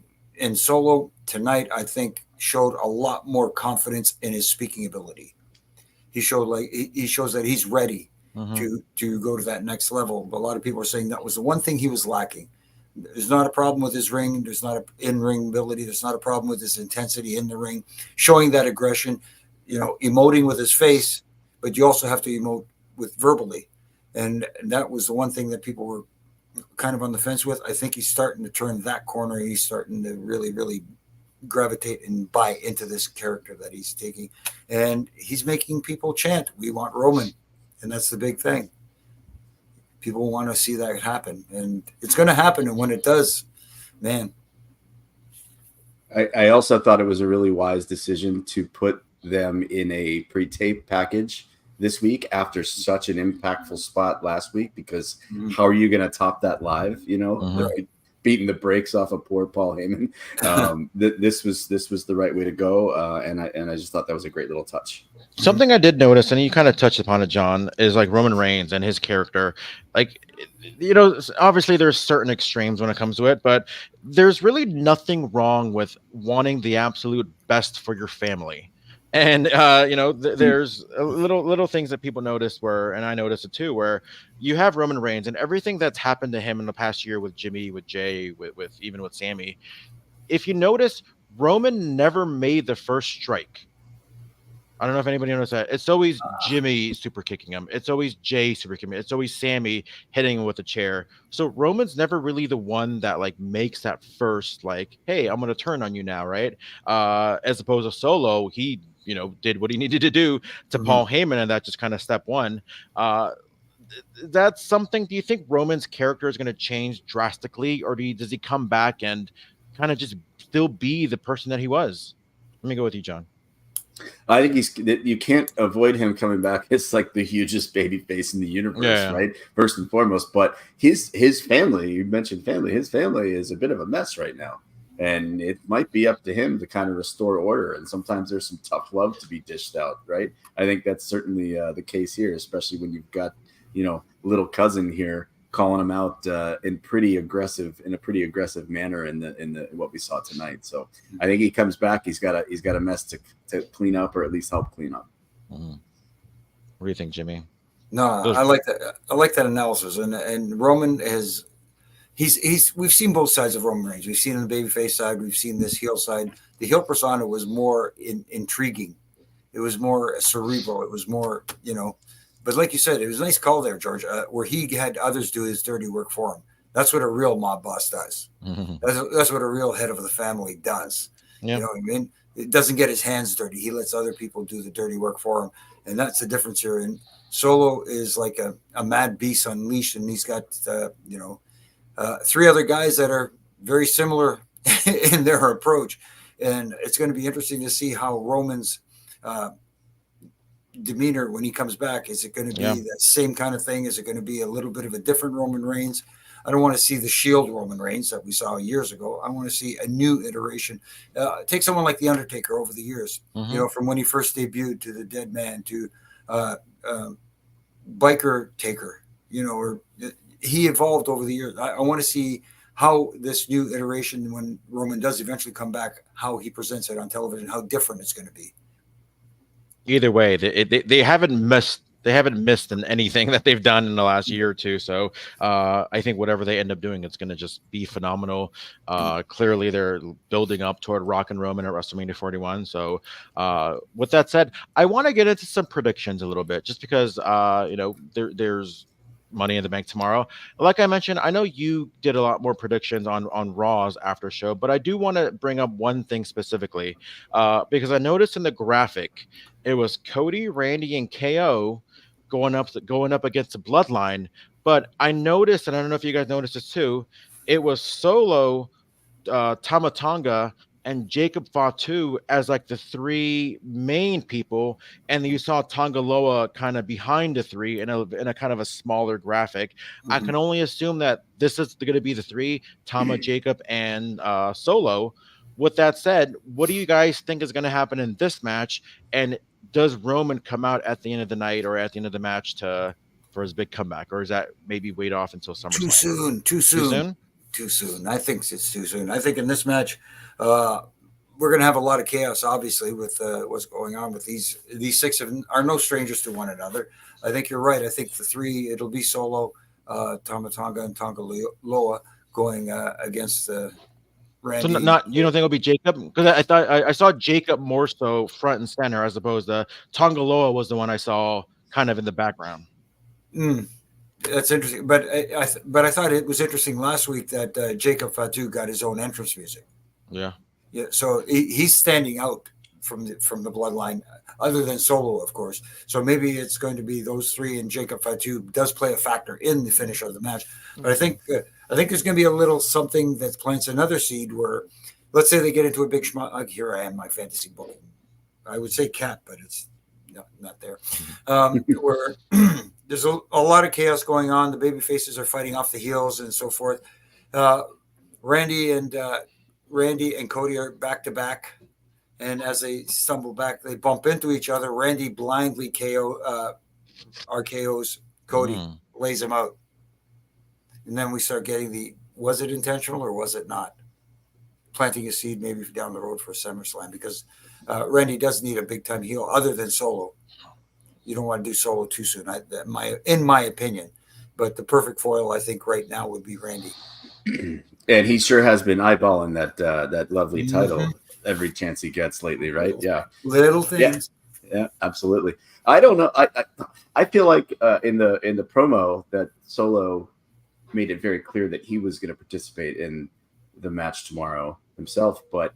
Solo tonight, I think, showed a lot more confidence in his speaking ability. He shows that he's ready to go to that next level. But a lot of people are saying that was the one thing he was lacking. There's not a problem with his ring. There's not an in-ring ability. There's not a problem with his intensity in the ring, showing that aggression, emoting with his face, but you also have to emote with verbally. And that was the one thing that people were kind of on the fence with. I think he's starting to turn that corner. He's starting to really, really gravitate and buy into this character that he's taking. And he's making people chant, "We want Roman." And that's the big thing. People want to see that happen, and it's going to happen. And when it does, man. I also thought it was a really wise decision to put them in a pre-tape package this week after such an impactful spot last week, because how are you going to top that live? You know, beating the brakes off of poor Paul Heyman. This was the right way to go, and I just thought that was a great little touch. Something I did notice, and you kind of touched upon it, John, is like Roman Reigns and his character. Like, you know, obviously there's certain extremes when it comes to it, but there's really nothing wrong with wanting the absolute best for your family. And you know, there's little things that people notice where, and I noticed it too, where you have Roman Reigns and everything that's happened to him in the past year with Jimmy, with Jay, with even with Sammy. If you notice, Roman never made the first strike. I don't know if anybody noticed that. It's always Jimmy super kicking him. It's always Jay super kicking him. It's always Sammy hitting him with a chair. So Roman's never really the one that like makes that first like, hey, I'm gonna turn on you now, right? As opposed to Solo, he did what he needed to do to Paul Heyman, and that's just kind of step one. That's something. Do you think Roman's character is going to change drastically, or does he come back and kind of just still be the person that he was? Let me go with you, John. I think you can't avoid him coming back. It's like the hugest baby face in the universe, right? First and foremost, but his family, you mentioned family, his family is a bit of a mess right now. And it might be up to him to kind of restore order. And sometimes there's some tough love to be dished out, right? I think that's certainly the case here, especially when you've got, little cousin here calling him out in a pretty aggressive manner in the what we saw tonight. So I think he comes back. He's got a mess to clean up, or at least help clean up. What do you think, Jimmy? No, I like that. I like that analysis. And Roman has we've seen both sides of Roman Reigns. We've seen on the babyface side. We've seen this heel side. The heel persona was more intriguing. It was more cerebral. It was more, But like you said, it was a nice call there, George, where he had others do his dirty work for him. That's what a real mob boss does. That's what a real head of the family does. You know what I mean? It doesn't get his hands dirty. He lets other people do the dirty work for him. And that's the difference here. And Solo is like a mad beast unleashed, and he's got, three other guys that are very similar in their approach. And it's going to be interesting to see how Roman's demeanor when he comes back. Is it going to be that same kind of thing? Is it going to be a little bit of a different Roman Reigns? I don't want to see the Shield Roman Reigns that we saw years ago. I want to see a new iteration. Take someone like The Undertaker over the years, from when he first debuted to the Dead Man to Biker Taker, or he evolved over the years. I want to see how this new iteration, when Roman does eventually come back, how he presents it on television, how different it's going to be. Either way, they haven't missed in anything that they've done in the last year or two. So I think whatever they end up doing, it's going to just be phenomenal. Clearly, they're building up toward Rock and Roman at WrestleMania 41. So with that said, I want to get into some predictions a little bit, just because there's Money in the Bank tomorrow. Like I mentioned, I know you did a lot more predictions on Raw's after show, but I do want to bring up one thing specifically because I noticed in the graphic it was Cody, Randy, and KO going up against the Bloodline, but I noticed, and I don't know if you guys noticed this too, it was Solo, Tama Tonga, and Jacob Fatu as like the three main people, and then you saw Tonga Loa kind of behind the three in a kind of a smaller graphic. I can only assume that this is going to be the three, Tama, Jacob, and Solo. With that said, what do you guys think is going to happen in this match? And does Roman come out at the end of the night or at the end of the match for his big comeback, or is that maybe wait off until SummerSlam? Too soon. I think it's too soon. I think in this match, we're going to have a lot of chaos, obviously, with what's going on with these six of them are no strangers to one another. I think you're right. I think the three, it'll be Solo, Tama Tonga, and Tonga Loa going against Randy. So you don't think it'll be Jacob? Because I thought I saw Jacob more so front and center, as opposed to Tonga Loa was the one I saw kind of in the background. That's interesting, but I thought it was interesting last week that Jacob Fatu got his own entrance music. Yeah. So he's standing out from the Bloodline, other than Solo, of course. So maybe it's going to be those three, and Jacob Fatu does play a factor in the finish of the match. But I think there's going to be a little something that plants another seed where, let's say they get into a big here I am, my fantasy book. I would say cat, but it's not there. Where there's a lot of chaos going on. The baby faces are fighting off the heels and so forth. Randy and Cody are back to back. And as they stumble back, they bump into each other. Randy blindly RKO's Cody, lays him out. And then we start getting was it intentional or was it not? Planting a seed maybe down the road for SummerSlam, because Randy does need a big-time heel other than Solo. You don't want to do Solo too soon, in my opinion. But the perfect foil, I think, right now would be Randy. And he sure has been eyeballing that lovely title every chance he gets lately, right? Little things. Yeah, absolutely. I don't know. I feel like in the promo that Solo made it very clear that he was going to participate in the match tomorrow himself, but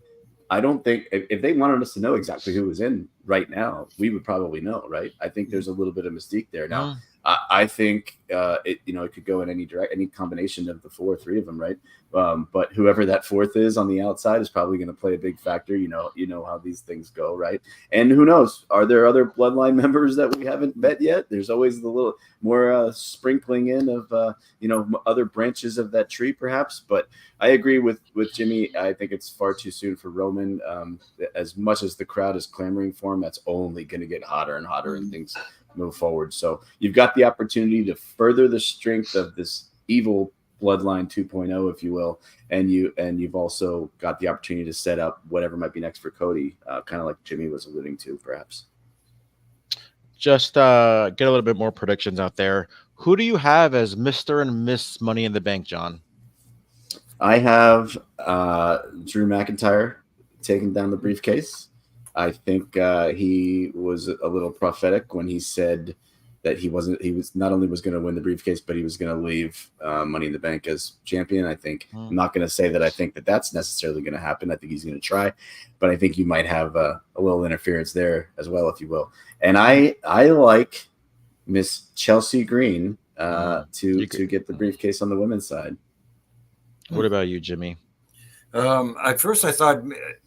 I don't think if they wanted us to know exactly who was in right now, we would probably know, right? I think there's a little bit of mystique there. Now, I think it could go in any combination of the three of them, right? But whoever that fourth is on the outside is probably going to play a big factor. You know how these things go, right? And who knows? Are there other Bloodline members that we haven't met yet? There's always the little more sprinkling in of other branches of that tree, perhaps. But I agree with Jimmy. I think it's far too soon for Roman. As much as the crowd is clamoring for him, that's only going to get hotter and hotter, and things move forward. So you've got the opportunity to further the strength of this evil Bloodline 2.0, if you will, and you've also got the opportunity to set up whatever might be next for Cody, kind of like Jimmy was alluding to, perhaps. Just get a little bit more predictions out there. Who do you have as Mr. and Miss Money in the Bank, John? I have Drew McIntyre taking down the briefcase. I think he was a little prophetic when he said that he was not only was going to win the briefcase, but he was going to leave Money in the Bank as champion. I think I'm not going to say that I think that that's necessarily going to happen. I think he's going to try, but I think you might have a little interference there as well, if you will. And I like Miss Chelsea Green to get the briefcase on the women's side. What about you, Jimmy? At first, I thought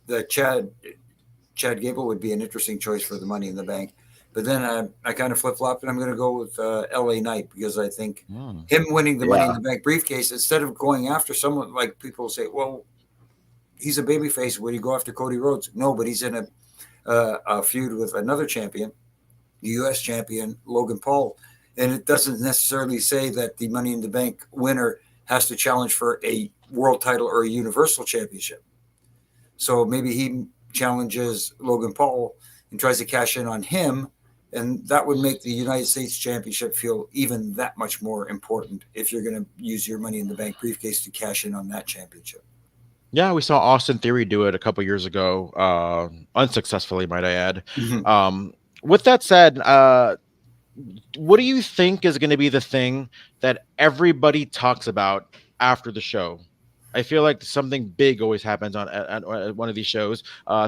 that Chad Gable would be an interesting choice for the Money in the Bank. But then I kind of flip-flopped, and I'm going to go with LA Knight, because I think him winning the Money in the Bank briefcase, instead of going after someone, like people say, well, he's a babyface, would he go after Cody Rhodes? No, but he's in a feud with another champion, the U.S. champion, Logan Paul. And it doesn't necessarily say that the Money in the Bank winner has to challenge for a world title or a universal championship. So maybe he challenges Logan Paul and tries to cash in on him, and that would make the United States Championship feel even that much more important if you're going to use your Money in the Bank briefcase to cash in on that championship. Yeah, we saw Austin Theory do it a couple years ago, unsuccessfully, might I add. With that said, what do you think is going to be the thing that everybody talks about after the show? I feel like something big always happens at one of these shows.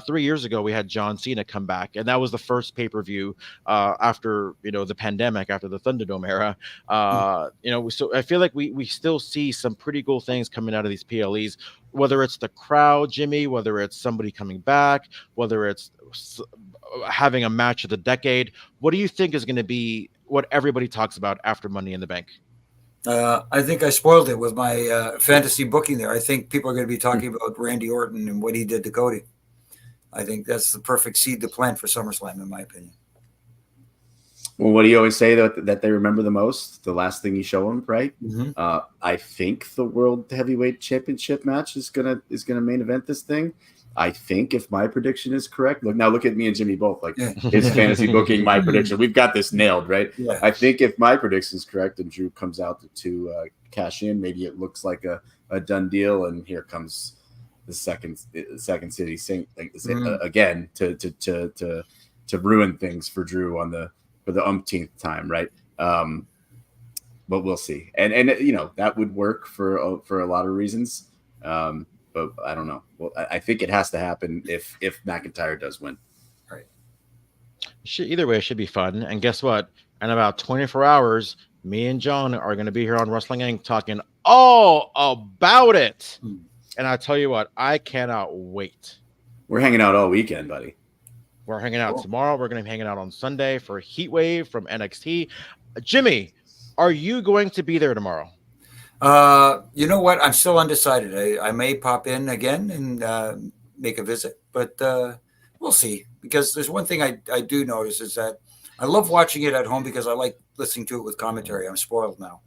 3 years ago, we had John Cena come back, and that was the first pay-per-view after the pandemic, after the Thunderdome era. So I feel like we still see some pretty cool things coming out of these PLEs, whether it's the crowd, Jimmy, whether it's somebody coming back, whether it's having a match of the decade. What do you think is going to be what everybody talks about after Money in the Bank? I think I spoiled it with my fantasy booking there. I think people are going to be talking about Randy Orton and what he did to Cody. I think that's the perfect seed to plant for SummerSlam, in my opinion. Well, what do you always say that they remember the most? The last thing you show them, right? I think the World Heavyweight Championship match is gonna main event this thing. I think if my prediction is correct, look at me and Jimmy both, like his fantasy booking, my prediction. We've got this nailed, right? Yeah. I think if my prediction is correct and Drew comes out to cash in, maybe it looks like a done deal, and here comes the second city Saint again to ruin things for Drew for the umpteenth time, right? But we'll see, and that would work for a lot of reasons. But I don't know. Well, I think it has to happen if McIntyre does win. Right. Either way, it should be fun. And guess what? In about 24 hours, me and John are going to be here on Wrestling Inc. talking all about it. And I tell you what, I cannot wait. We're hanging out all weekend, buddy. We're hanging out Cool. tomorrow. We're going to be hanging out on Sunday for Heat Wave from NXT. Jimmy, are you going to be there tomorrow? You know what? I'm still undecided. I may pop in again and make a visit, but we'll see. Because there's one thing I do notice is that I love watching it at home because I like listening to it with commentary. I'm spoiled now.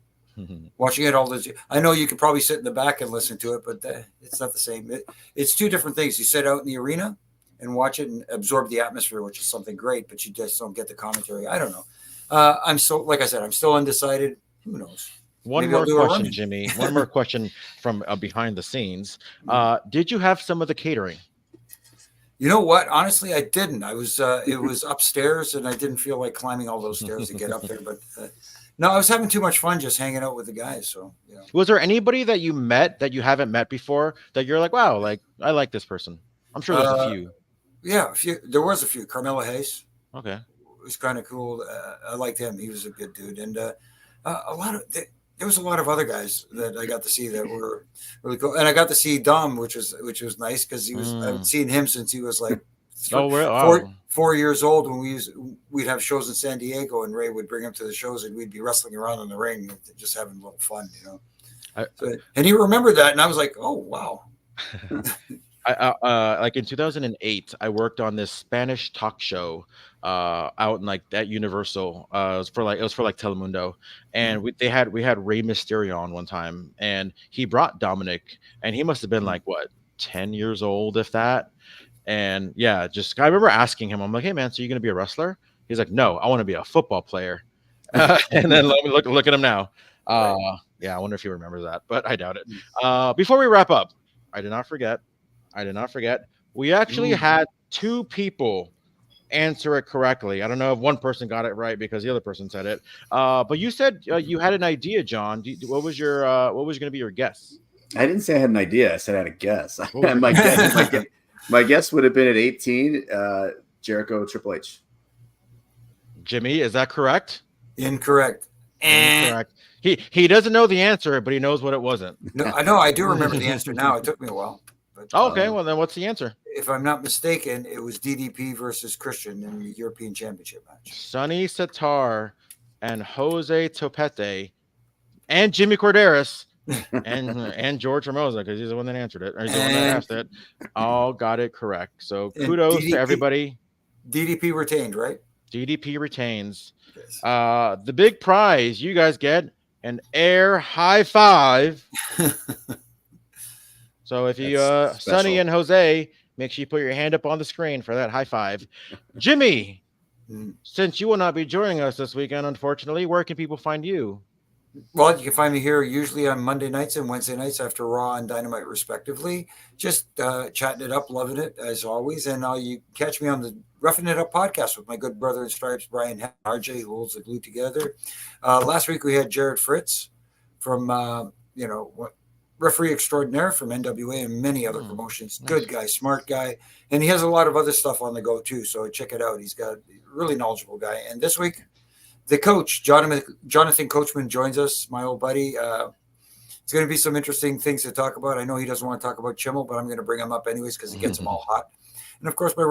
Watching it all this, I know you could probably sit in the back and listen to it, but it's not the same. It's two different things. You sit out in the arena and watch it and absorb the atmosphere, which is something great, but you just don't get the commentary. I don't know. Like I said, I'm still undecided. Who knows? One Maybe I'll more do a question, run-in. Jimmy. One more question from behind the scenes. Did you have some of the catering? You know what? Honestly, I didn't. I was it was upstairs, and I didn't feel like climbing all those stairs to get up there. But no, I was having too much fun just hanging out with the guys. So yeah. Was there anybody that you met that you haven't met before that you're like, wow, like I like this person? I'm sure there's a few. Yeah, a few. There was a few. Carmelo Hayes. Okay. It was kind of cool. I liked him. He was a good dude, and a lot of. There was a lot of other guys that I got to see that were really cool, and I got to see Dom, which was nice because he was. I've seen him since he was like 4 years old when we'd have shows in San Diego, and Ray would bring him to the shows, and we'd be wrestling around in the ring, just having a little fun, you know. And he remembered that, and I was like, oh wow. Like in 2008, I worked on this Spanish talk show out in like that Universal. It was for like Telemundo, and we had Rey Mysterio on one time, and he brought Dominic, and he must have been like what 10 years old, if that. And yeah, I remember asking him, I'm like, hey man, so you're gonna be a wrestler? He's like, no, I want to be a football player. And then let me look at him now. Yeah, I wonder if he remembers that, but I doubt it. Before we wrap up, I did not forget. We actually had two people answer it correctly. I don't know if one person got it right because the other person said it. But you said you had an idea, John. What was going to be your guess? I didn't say I had an idea. I said I had a guess. My guess would have been at 18, Jericho Triple H. Jimmy, is that correct? Incorrect. Incorrect. He doesn't know the answer, but he knows what it wasn't. No, I know. I do remember the answer now. It took me a while. But, okay, well then what's the answer? If I'm not mistaken, it was DDP versus Christian in the European Championship match. Sonny Sitar and Jose Topete and Jimmy Korderas and George Hermoza, because he's the one that answered it, or he's the one that asked it. All got it correct. So kudos to everybody. DDP retained, right? DDP retains. Yes. The big prize, you guys get an air high five. So if you, Sonny and Jose, make sure you put your hand up on the screen for that high five. Jimmy, since you will not be joining us this weekend, unfortunately, where can people find you? Well, you can find me here usually on Monday nights and Wednesday nights after Raw and Dynamite, respectively. Just chatting it up, loving it, as always. And you catch me on the Roughing It Up podcast with my good brother in stripes, Brian RJ, who holds the glue together. Last week we had Jared Fritz from, referee extraordinaire from NWA and many other promotions. Nice. Good guy, smart guy. And he has a lot of other stuff on the go too. So check it out. He's got a really knowledgeable guy. And this week, the coach, Jonathan Coachman, joins us, my old buddy. It's going to be some interesting things to talk about. I know he doesn't want to talk about Chimmel, but I'm going to bring him up anyways because he gets them all hot. And of course, my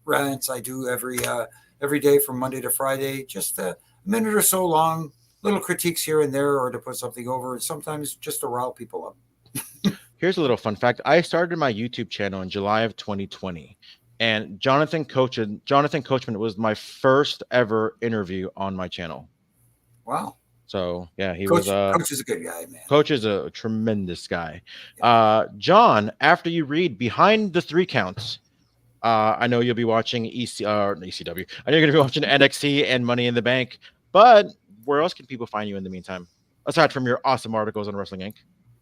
rants I do every day from Monday to Friday, just a minute or so long, little critiques here and there, or to put something over, and sometimes just to rile people up. Here's a little fun fact. I started my YouTube channel in July of 2020, and Jonathan Coachman was my first ever interview on my channel. Wow. So yeah, Coach is a good guy, man. Coach is a tremendous guy. Yeah. John, after you read Behind the Three Counts, I know you'll be watching ECW. I know you're going to be watching NXT and Money in the Bank, but where else can people find you in the meantime, aside from your awesome articles on Wrestling Inc.?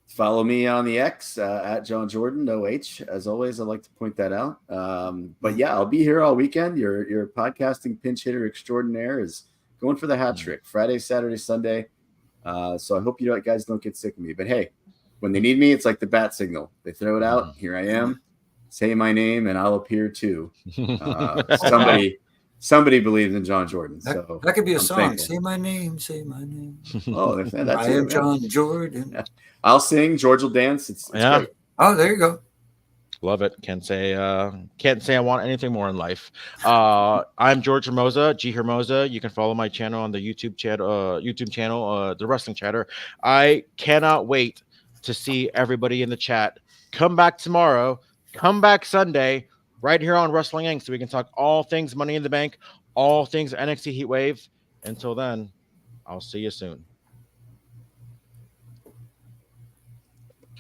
Follow me on the X at Jon Jordan, OH. As always, I'd like to point that out. But yeah, I'll be here all weekend. Your podcasting pinch hitter extraordinaire is going for the hat trick Friday, Saturday, Sunday. So I hope you guys don't get sick of me. But hey, when they need me, it's like the bat signal. They throw it out. Here I am. Say my name, and I'll appear too. Somebody believes in Jon Jordan. So that could be a song. Thankful. Say my name. Say my name. Oh, that's I am Jon Jordan. I'll sing. George will dance. It's yeah. great. Oh, there you go. Love it. Can't say I want anything more in life. I'm George Hermoza, G Hermoza. You can follow my channel on the YouTube channel, the Wrestling Chatter. I cannot wait to see everybody in the chat. Come back tomorrow. Come back Sunday, right here on Wrestling Inc. So we can talk all things Money in the Bank, all things NXT Heatwave. Until then, I'll see you soon.